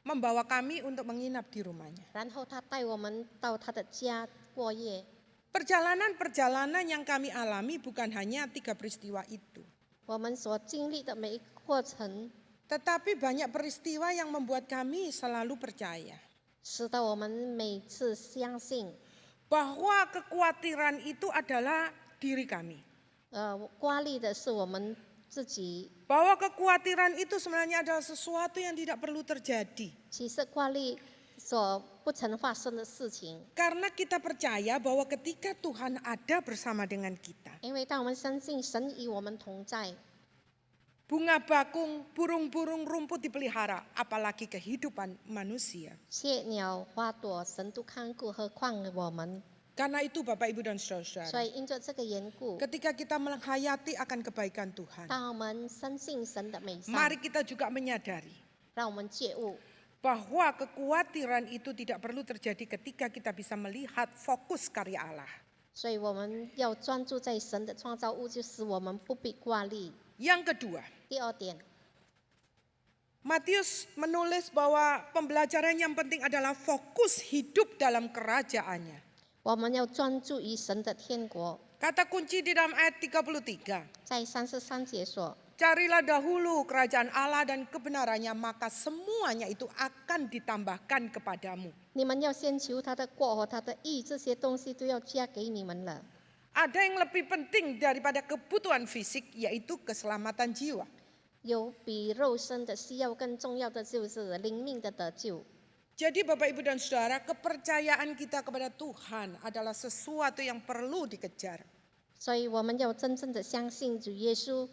membawa kami untuk menginap di rumahnya. 然后他带我们到他的家过夜。 Perjalanan-perjalanan yang kami alami bukan hanya 3 peristiwa itu. 我们所经历的每一个过程， Tetapi banyak peristiwa yang membuat kami selalu percaya 使得我们每次相信， bahwa kekhawatiran itu adalah diri kami. 挂虑的是我们自己。 Bahwa kekhawatiran itu sebenarnya adalah sesuatu yang tidak perlu terjadi. 其实挂虑所不曾发生的事情， Karena kita percaya bahwa ketika Tuhan ada bersama dengan kita, 因为当我们相信神与我们同在， bunga bakung, burung-burung rumput dipelihara, apalagi kehidupan manusia. 雀鸟花朵神都看顾，何况我们。 Karena itu Bapak Ibu dan 所 Saudara, 以因着这个缘故， ketika kita menghayati akan kebaikan Tuhan, 当我们深信神的美善， mari kita juga menyadari 让我们觉悟， bahwa kekhawatiran itu tidak perlu terjadi ketika kita bisa melihat fokus karya Allah. 所以我们要专注在神的创造物，就使我们不必挂虑。 Yang kedua, 第二点， Matius menulis bahwa pembelajaran yang penting adalah fokus hidup dalam kerajaannya. 我们要专注于神的天国。 Kata kunci di dalam ayat 33, 在33节说， carilah dahulu kerajaan Allah dan kebenarannya, maka semuanya itu akan ditambahkan kepadamu. 你们要先求他的国和他的义，这些东西都要加给你们了。 Ada yang lebih penting daripada kebutuhan fisik, yaitu keselamatan jiwa. 有比肉身的需要更重要的就是灵命的得救。 Jadi Bapak Ibu dan Saudara, kepercayaan kita kepada Tuhan adalah sesuatu yang perlu dikejar. 所以我们要真正的相信主耶稣，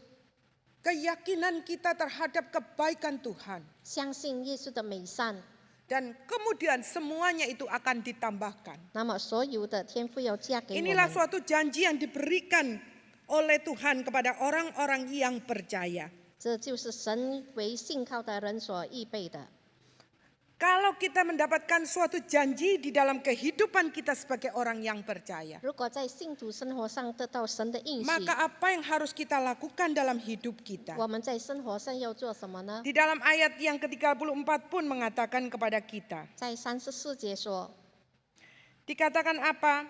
Keyakinan kita terhadap kebaikan Tuhan. 相信耶稣的美善， Dan kemudian semuanya itu akan ditambahkan. 那么所有的天赋要加给我 Inilah 们。 suatu janji yang diberikan oleh Tuhan kepada orang-orang yang percaya. 这就是神为信靠的人所预备的。Kalau kita mendapatkan suatu janji di dalam kehidupan kita sebagai orang yang percaya, 如果在信徒生活上得到神的应许， maka apa yang harus kita lakukan dalam hidup kita? 我们在生活上要做什么呢？ Di dalam ayat yang ke-34 pun mengatakan kepada kita. 在34节说， Dikatakan apa?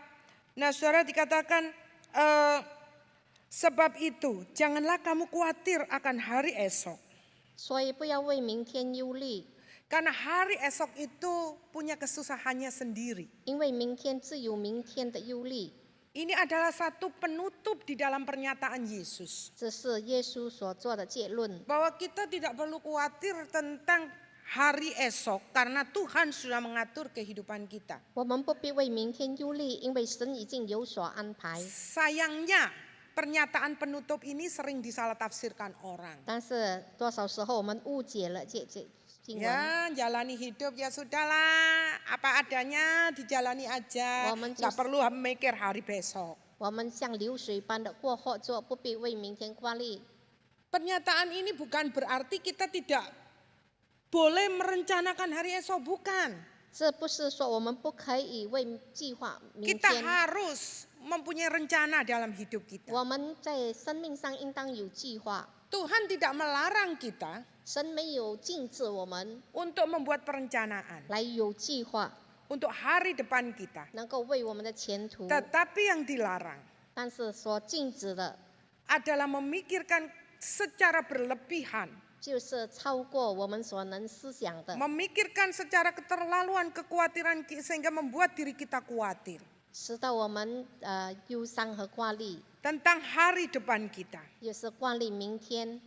Nah, saudara, dikatakan sebab itu janganlah kamu khawatir akan hari esok. 所以不要为明天忧虑， Karena hari esok itu punya kesusahannya sendiri. 因为明天自有明天的忧虑。 Ini adalah satu penutup di dalam pernyataan Yesus. 这是耶稣所做的结论， Bahwa kita tidak perlu khawatir tentang hari esok karena Tuhan sudah mengatur kehidupan kita. 我们不必为明天忧虑，因为神已经有所安排。 Sayangnya pernyataan penutup ini sering disalah tafsirkan orang. 但是多少时候我们误解了这经文。 Ya, jalani hidup ya sudahlah, apa adanya dijalani aja, nggak perlu mikir hari besok. 我们像流水般的过后做，不必为明天挂虑。 Pernyataan ini bukan berarti kita tidak boleh merencanakan hari esok, bukan. 这不是说我们不可以为计划明 Kita 天， harus mempunyai rencana dalam hidup kita. 我们在生命上应当有计划。 Tuhan tidak melarang kita 神没有禁止我们 untuk membuat perencanaan 来有计划， untuk hari depan kita. 能够为我们的前途。 Tetapi yang dilarang 但是所禁止的， adalah memikirkan secara berlebihan, 就是超过我们所能思想的， memikirkan secara keterlaluan, kekhawatiran sehingga membuat diri kita khawatir 使到我们忧伤和挂虑， tentang hari depan kita. 也是挂虑明天。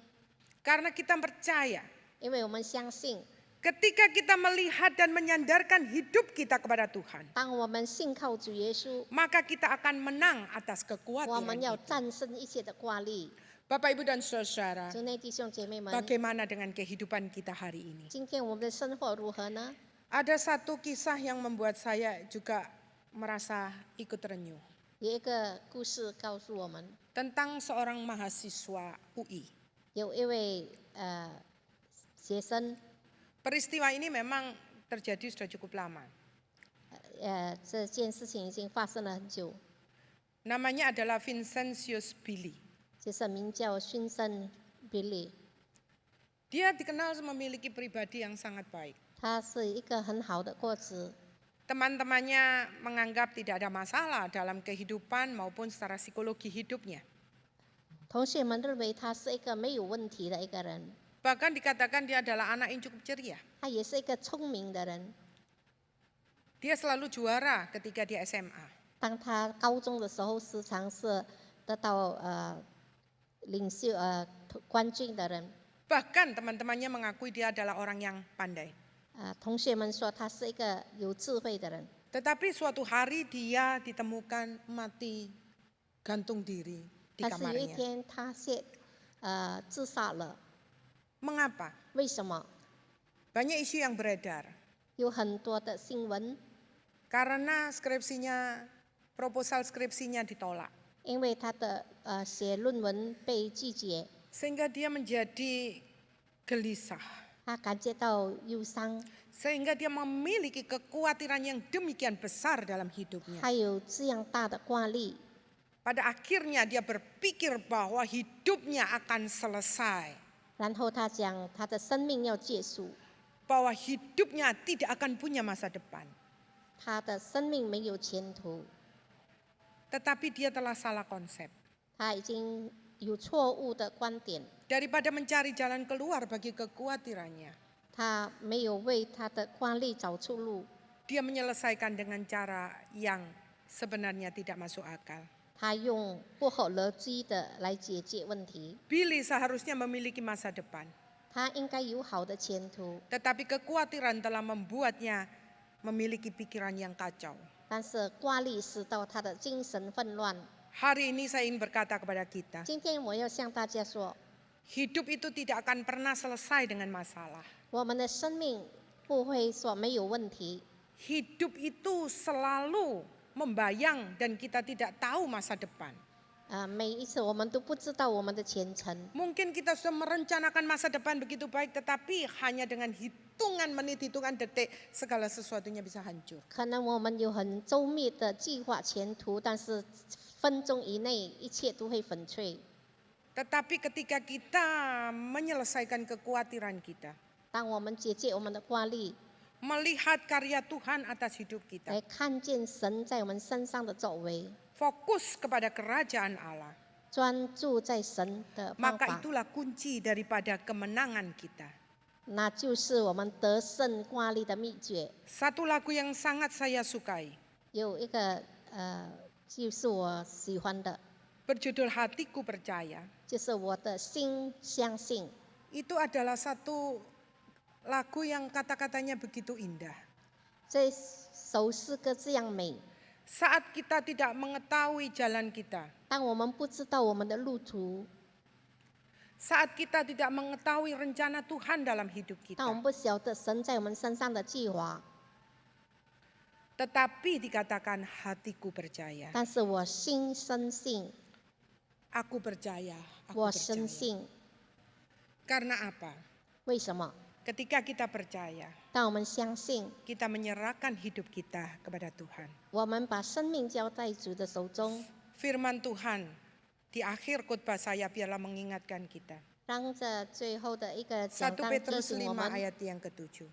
Karena kita percaya 因为我们相信， ketika kita melihat dan menyandarkan hidup kita kepada Tuhan, 当我们信靠主耶稣， maka kita akan menang atas 我 kekhawatiran 们要 itu. 战胜一切的挂虑。 Bapak, Ibu, dan Saudara, 主内弟兄姐妹们， bagaimana dengan kehidupan kita hari ini? 今天我们的生活如何呢？ Ada satu kisah yang membuat saya juga merasa ikut renyuh. 有一个故事告诉我们， Tentang seorang mahasiswa UI. 有一位学生， Peristiwa ini memang terjadi sudah cukup lama. 这件事情已经发生了很久， Namanya adalah Vincentius Billy. 就是名叫勋森比利， Dia dikenal memiliki pribadi yang sangat baik. 他是一个很好的过子， Teman-temannya menganggap tidak ada masalah dalam kehidupan maupun secara psikologi hidupnya. 同学们认为他是一个没有问题的一个人， Bahkan dikatakan dia adalah anak yang cukup ceria. 他也是一个聪明的人。 Dia selalu juara ketika di SMA. 当他高中的时候，时常是得到领袖冠军的人。 Bahkan teman-temannya mengakui dia adalah orang yang pandai. 同学们说他是一个有智慧的人， Tetapi suatu hari dia ditemukan mati gantung diri di 但是有一 kamarnya. 天他自杀了。 Mengapa? 为什么？ Banyak isu yang beredar. 有很多的新闻， Karena proposal skripsinya ditolak. 因为他的写论文被拒绝， Sehingga dia menjadi gelisah. 他感觉到忧伤， Sehingga dia memiliki kekhawatiran yang demikian besar dalam hidupnya. 还有这样大的挂虑。 Pada akhirnya dia berpikir bahwa hidupnya akan selesai. 然后他讲他的生命要结束， Bahwa hidupnya tidak akan punya masa depan. 他的生命没有前途， Tetapi dia telah salah konsep. 他已经有错误的观点， Daripada mencari jalan keluar bagi kekhawatirannya, 他没有为他的挂虑找出路， dia menyelesaikan dengan cara yang sebenarnya tidak masuk akal. 他用不合逻辑的来解决问题。 Billy seharusnya memiliki masa depan. 他应该有好的前途， Tetapi kekhawatiran telah membuatnya memiliki pikiran yang kacau. 但是挂虑使到他的精神混乱。 Hari ini saya ingin berkata kepada kita, 今天我要向大家说， hidup itu tidak akan pernah selesai dengan masalah. 我们的生命不会说没有问题， Hidup itu selalu membayang dan kita tidak tahu masa depan. 每一次我们都不知道我们的前程。 Mungkin kita sudah merencanakan masa depan begitu baik, tetapi hanya dengan hitungan menit, hitungan detik, segala sesuatunya bisa hancur. 可能我们有很周密的计划前途，但是分钟以内一切都会粉碎。 Tetapi ketika kita menyelesaikan kekhawatiran kita, 当我们解决我们的挂虑， melihat karya Tuhan atas hidup kita, 来看见神在我们身上的作为， fokus kepada kerajaan Allah, 专注在神的方 maka 法， itulah kunci daripada kemenangan kita. 那就是我们得胜挂虑的秘诀。 Satu lagu yang sangat saya sukai, 有一个就是我喜欢的， berjudul Hatiku Percaya. 就是我的心相信。 Itu adalah satu lagu yang kata-katanya begitu indah. 这首诗歌这样美， Saat kita tidak mengetahui jalan kita, 当我们不知道我们的路途， saat kita tidak mengetahui rencana Tuhan dalam hidup 当我们 kita, 不晓得神在我们身上的计划， tetapi dikatakan hatiku percaya. 但是我心深信， Aku percaya, aku 我深 percaya. 信。 Karena apa? 为什么？ Ketika kita percaya, 当我们相信， kita menyerahkan hidup kita kepada Tuhan. 我们把生命交在主的手中， Firman Tuhan di akhir khotbah saya biarlah mengingatkan kita. 让这最后的一个讲 1 章提 Petrus 醒我 5 们， ayat yang ke-7.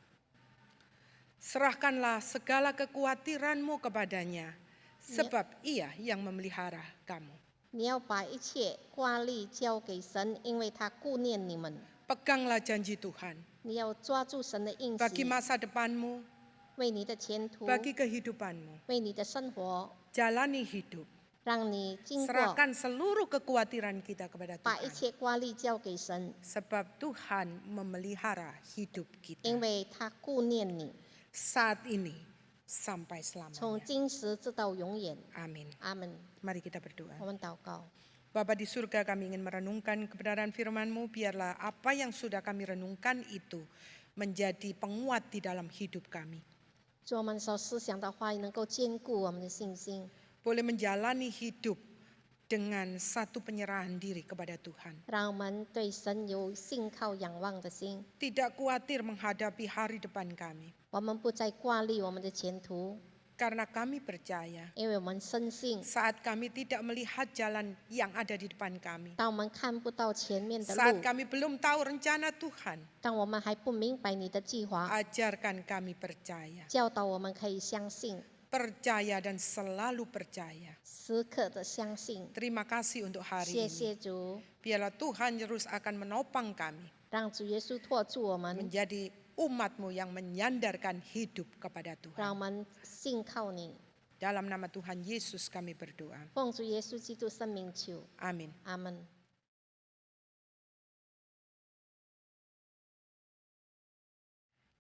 Serahkanlah segala kekhawatiranmu kepadanya, sebab ia yang memelihara kamu. 你要把一切挂虑交给神，因为他顾念你们。 Peganglah janji Tuhan 你要抓住神的应 bagi 许， masa depanmu, 为你的前途， bagi kehidupanmu. 为你的生活， Jalani hidup. 让你经过 Serahkan seluruh kekhawatiran kita kepada 把一 Tuhan. 切挂虑交给神， Sebab Tuhan memelihara hidup 因 kita 为他顾念你， saat ini sampai 从 selamanya. 今时直到永远。 Amin. 阿门。 Mari kita berdoa. 我们祷告， Bapa di surga, kami ingin merenungkan kebenaran firman-Mu, biarlah apa yang sudah kami renungkan itu menjadi penguat di dalam hidup kami. 主，我们所思想的话语能够坚固我们的信心， Boleh menjalani hidup dengan satu penyerahan diri kepada Tuhan. 让我们对神有信靠仰望的心。 Tidak khawatir menghadapi hari depan kami. 我们不再挂虑我们的前途， Karena kami percaya 因为我们深信， saat kami tidak melihat jalan yang ada di depan kami. 当我们看不到前面的 Saat 路， kami belum tahu rencana Tuhan, 当我们还不明白你的计划， ajarkan kami percaya. 教导我们可以相信， Percaya dan selalu percaya. 时刻的相信。 Terima kasih untuk hari 谢 ini. 谢主， Biarlah Tuhan terus akan menopang kami 让主耶稣托住我们， menjadi umat-Mu yang menyandarkan hidup kepada 让我 Tuhan. 们信靠你。 Dalam nama Tuhan Yesus kami berdoa. 奉主耶稣基督圣名求， Amin. 阿门。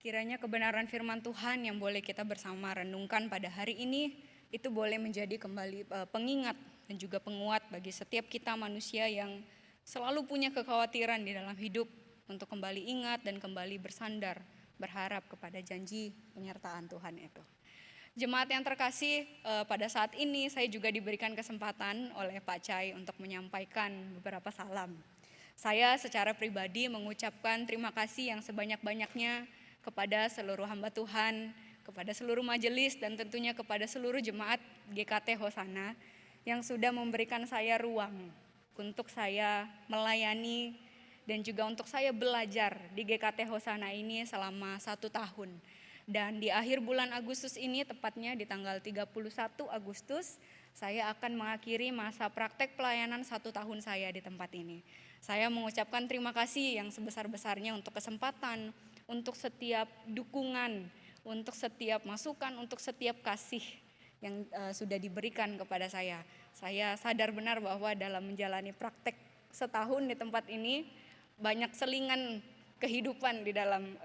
Kiranya kebenaran firman Tuhan yang boleh kita bersama renungkan pada hari ini itu boleh menjadi kembali pengingat dan juga penguat bagi setiap kita manusia yang selalu punya kekhawatiran di dalam hidup untuk kembali ingat dan kembali bersandar berharap kepada janji penyertaan Tuhan itu. Jemaat yang terkasih, pada saat ini saya juga diberikan kesempatan oleh Pak Cai untuk menyampaikan beberapa salam. Saya secara pribadi mengucapkan terima kasih yang sebanyak-banyaknya kepada seluruh hamba Tuhan, kepada seluruh majelis dan tentunya kepada seluruh jemaat GKT Hosana yang sudah memberikan saya ruang untuk saya melayani dan juga untuk saya belajar di GKT Hosana ini selama 1 tahun. Dan di akhir bulan Agustus ini, tepatnya di tanggal 31 Agustus, saya akan mengakhiri masa praktek pelayanan 1 tahun saya di tempat ini. Saya mengucapkan terima kasih yang sebesar-besarnya untuk kesempatan, untuk setiap dukungan, untuk setiap masukan, untuk setiap kasih yang sudah diberikan kepada saya. Saya sadar benar bahwa dalam menjalani praktek setahun di tempat ini, banyak selingan kehidupan di dalam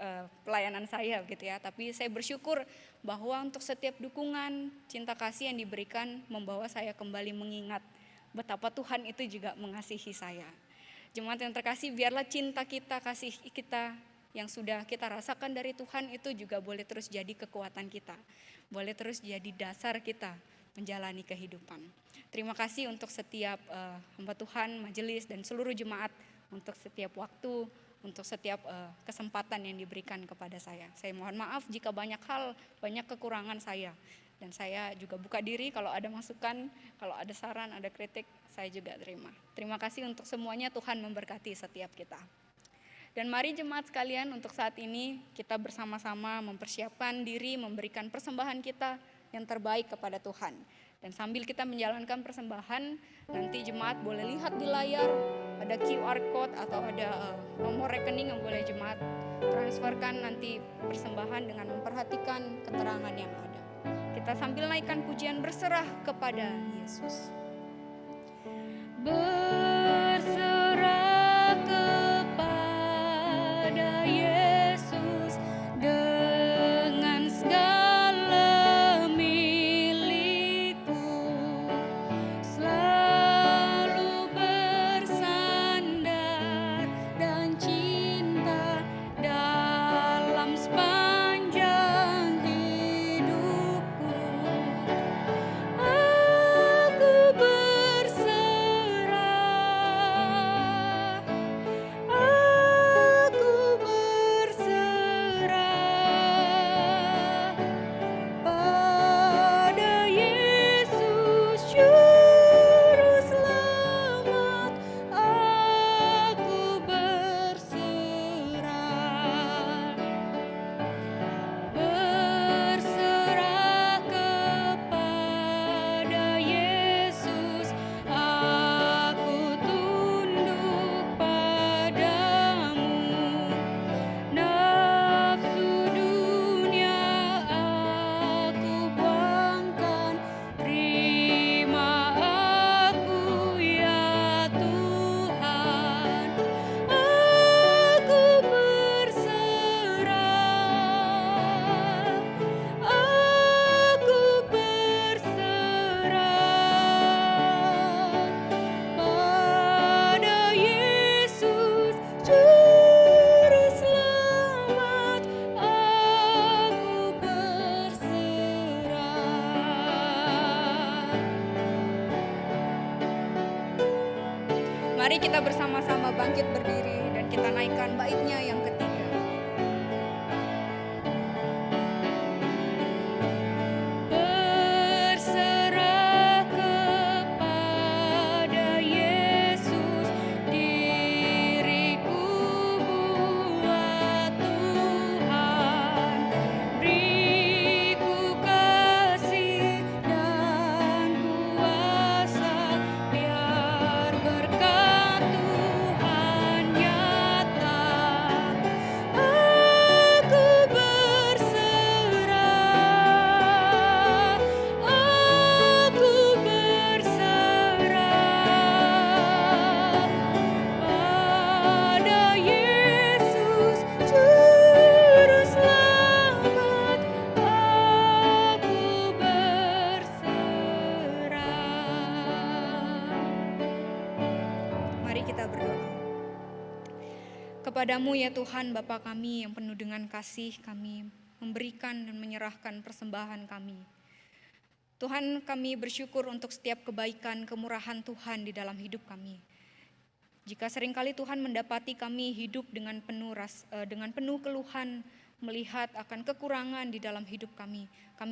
pelayanan saya gitu ya. Tapi saya bersyukur bahwa untuk setiap dukungan, cinta kasih yang diberikan membawa saya kembali mengingat betapa Tuhan itu juga mengasihi saya. Jemaat yang terkasih, biarlah cinta kita, kasih kita yang sudah kita rasakan dari Tuhan itu juga boleh terus jadi kekuatan kita. Boleh terus jadi dasar kita menjalani kehidupan. Terima kasih untuk setiap hamba Tuhan, majelis dan seluruh jemaat untuk setiap waktu, untuk setiap kesempatan yang diberikan kepada saya. Saya mohon maaf jika banyak hal, banyak kekurangan saya. Dan saya juga buka diri kalau ada masukan, kalau ada saran, ada kritik, saya juga terima. Terima kasih untuk semuanya, Tuhan memberkati setiap kita. Dan mari jemaat sekalian, untuk saat ini kita bersama-sama mempersiapkan diri, memberikan persembahan kita yang terbaik kepada Tuhan. Dan sambil kita menjalankan persembahan, nanti jemaat boleh lihat di layar, ada QR code atau ada nomor rekening yang boleh jemaat transferkan nanti persembahan dengan memperhatikan keterangan yang ada. Kita sambil naikkan pujian berserah kepada Yesus. Berserah kepada Yesus dengan segala milikku, selalu bersandar dan cinta dalam sepanjang hidupku. Aku berserah, aku berserah pada Yesus Juru Selamat. Aku berserah, berserah kepada Yesus. Aku tunduk padamu, nafsu dunia aku buangkan, terima aku ya Tuhan. Aku berserah, aku berserah pada Yesus Juru Selamat. Aku berserah. Mari kita bersama-sama bangkit berdiri dan kita naikkan baitnya yang ketiga. Berserah kepada Yesus, diriku buat Tuhan. Beriku kasih dan kuasa, biar berkat Tuhan nyata. Aku berserah, aku berserah pada Yesus Juru Selamat. Aku berserah. Mari kita berdoa. Kepadamu ya Tuhan Bapa kami yang penuh dengan kasih, kami memberikan dan menyerahkan persembahan kami. Tuhan, kami bersyukur untuk setiap kebaikan, kemurahan Tuhan di dalam hidup kami. Jika seringkali Tuhan mendapati kami hidup dengan penuh keluhan, melihat akan kekurangan di dalam hidup kami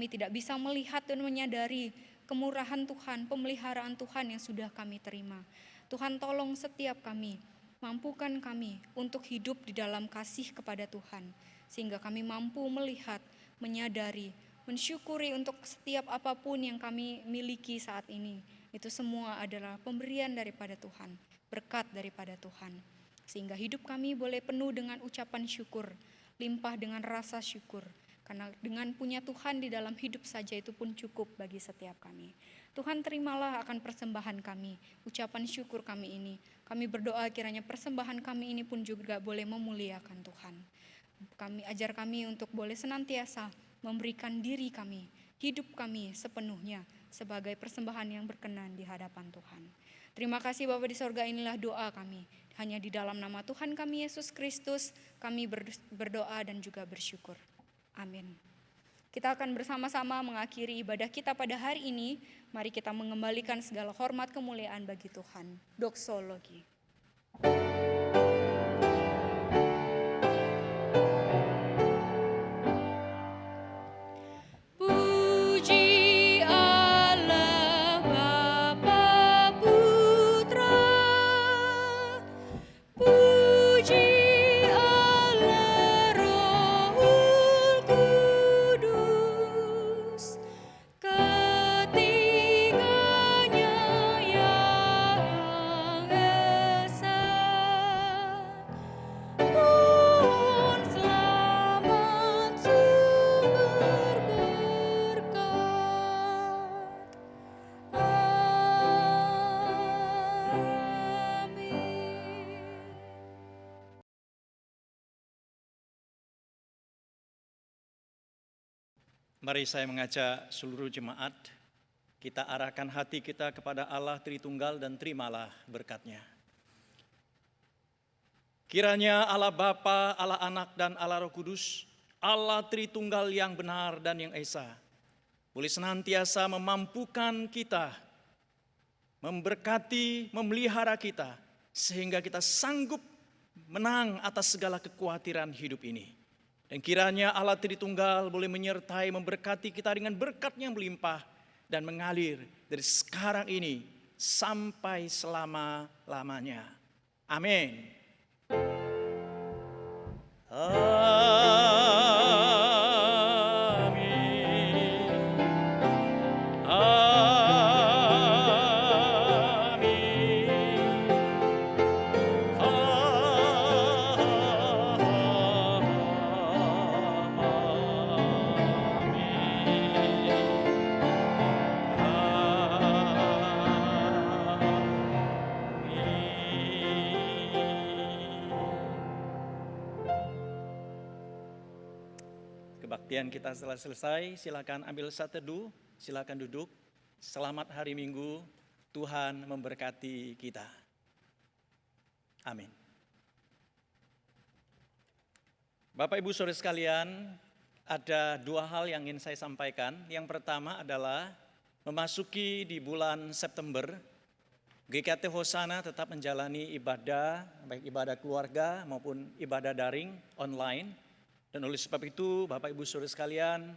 tidak bisa melihat dan menyadari kemurahan Tuhan, pemeliharaan Tuhan yang sudah kami terima. Tuhan, tolong setiap kami, mampukan kami untuk hidup di dalam kasih kepada Tuhan, sehingga kami mampu melihat, menyadari, mensyukuri untuk setiap apapun yang kami miliki saat ini. Itu semua adalah pemberian daripada Tuhan, berkat daripada Tuhan. Sehingga hidup kami boleh penuh dengan ucapan syukur, limpah dengan rasa syukur. Karena dengan punya Tuhan di dalam hidup saja itu pun cukup bagi setiap kami. Tuhan, terimalah akan persembahan kami, ucapan syukur kami ini. Kami berdoa kiranya persembahan kami ini pun juga boleh memuliakan Tuhan. Ajar kami untuk boleh senantiasa memberikan diri kami, hidup kami sepenuhnya sebagai persembahan yang berkenan di hadapan Tuhan. Terima kasih Bapa di sorga, inilah doa kami. Hanya di dalam nama Tuhan kami Yesus Kristus kami berdoa dan juga bersyukur. Amin. Kita akan bersama-sama mengakhiri ibadah kita pada hari ini. Mari kita mengembalikan segala hormat kemuliaan bagi Tuhan. Doksologi. Mari saya mengajak seluruh jemaat, kita arahkan hati kita kepada Allah Tritunggal dan terimalah berkat-Nya. Kiranya Allah Bapa, Allah Anak, dan Allah Roh Kudus, Allah Tritunggal yang benar dan yang esa, boleh senantiasa memampukan kita, memberkati, memelihara kita, sehingga kita sanggup menang atas segala kekhawatiran hidup ini. Dan kiranya Allah Tritunggal boleh menyertai, memberkati kita dengan berkat yang melimpah dan mengalir dari sekarang ini sampai selama-lamanya. Amin. Kebaktian kita telah selesai, silakan ambil saat teduh, silakan duduk. Selamat hari Minggu, Tuhan memberkati kita. Amin. Bapak Ibu Saudara sekalian, ada dua hal yang ingin saya sampaikan. Yang pertama adalah memasuki di bulan September, GKT Hosana tetap menjalani ibadah, baik ibadah keluarga maupun ibadah daring online. Dan oleh sebab itu, Bapak Ibu Saudara sekalian,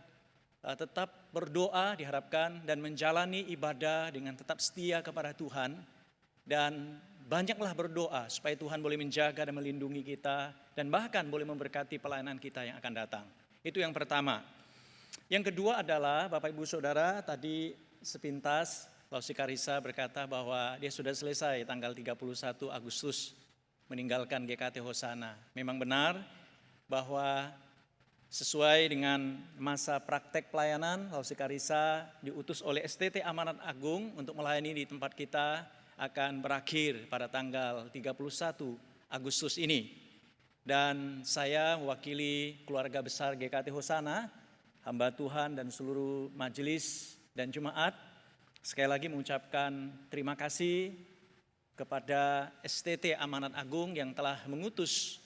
tetap berdoa diharapkan dan menjalani ibadah dengan tetap setia kepada Tuhan. Dan banyaklah berdoa supaya Tuhan boleh menjaga dan melindungi kita dan bahkan boleh memberkati pelayanan kita yang akan datang. Itu yang pertama. Yang kedua adalah Bapak Ibu Saudara, tadi sepintas Lausi Karissa berkata bahwa dia sudah selesai tanggal 31 Agustus meninggalkan GKT Hosana. Memang benar bahwa sesuai dengan masa praktek pelayanan, Lausi Karissa diutus oleh STT Amanat Agung untuk melayani di tempat kita akan berakhir pada tanggal 31 Agustus ini. Dan saya mewakili keluarga besar GKT Hosana, hamba Tuhan dan seluruh majelis dan jemaat, sekali lagi mengucapkan terima kasih kepada STT Amanat Agung yang telah mengutus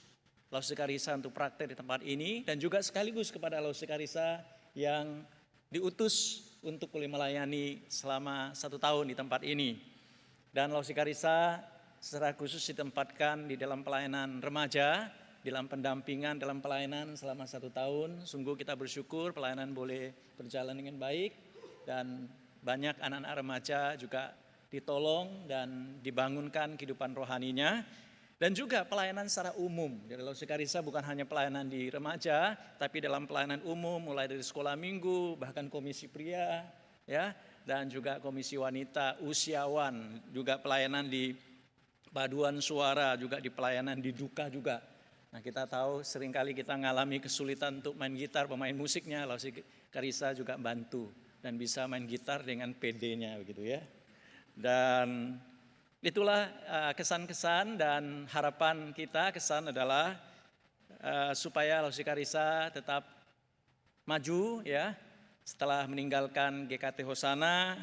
Lausi Karissa untuk praktek di tempat ini, dan juga sekaligus kepada Lausi Karissa yang diutus untuk boleh melayani selama 1 tahun di tempat ini. Dan Lausi Karissa secara khusus ditempatkan di dalam pelayanan remaja, dalam pendampingan, dalam pelayanan selama 1 tahun. Sungguh kita bersyukur pelayanan boleh berjalan dengan baik dan banyak anak-anak remaja juga ditolong dan dibangunkan kehidupan rohaninya. Dan juga pelayanan secara umum. Jadi Lausi Karissa bukan hanya pelayanan di remaja, tapi dalam pelayanan umum mulai dari sekolah minggu, bahkan komisi pria, ya, dan juga komisi wanita, usiawan, juga pelayanan di paduan suara, juga di pelayanan di duka juga. Nah, kita tahu seringkali kita mengalami kesulitan untuk main gitar, pemain musiknya, Lausi Karissa juga bantu dan bisa main gitar dengan PD-nya begitu ya. Dan itulah kesan-kesan dan harapan kita. Kesan adalah supaya Lausi Karissa tetap maju ya, setelah meninggalkan GKT Hosana,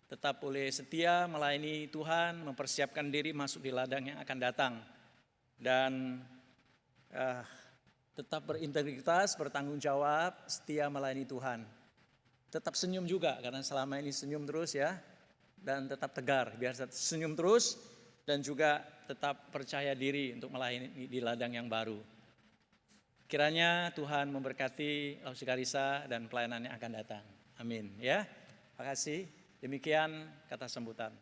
tetap boleh setia melayani Tuhan, mempersiapkan diri masuk di ladang yang akan datang. Dan tetap berintegritas, bertanggung jawab, setia melayani Tuhan. Tetap senyum juga, karena selama ini senyum terus ya. Dan tetap tegar, biar senyum terus dan juga tetap percaya diri untuk melayani di ladang yang baru. Kiranya Tuhan memberkati Lausi Karissa dan pelayanan yang akan datang. Amin ya. Terima kasih. Demikian kata sambutan.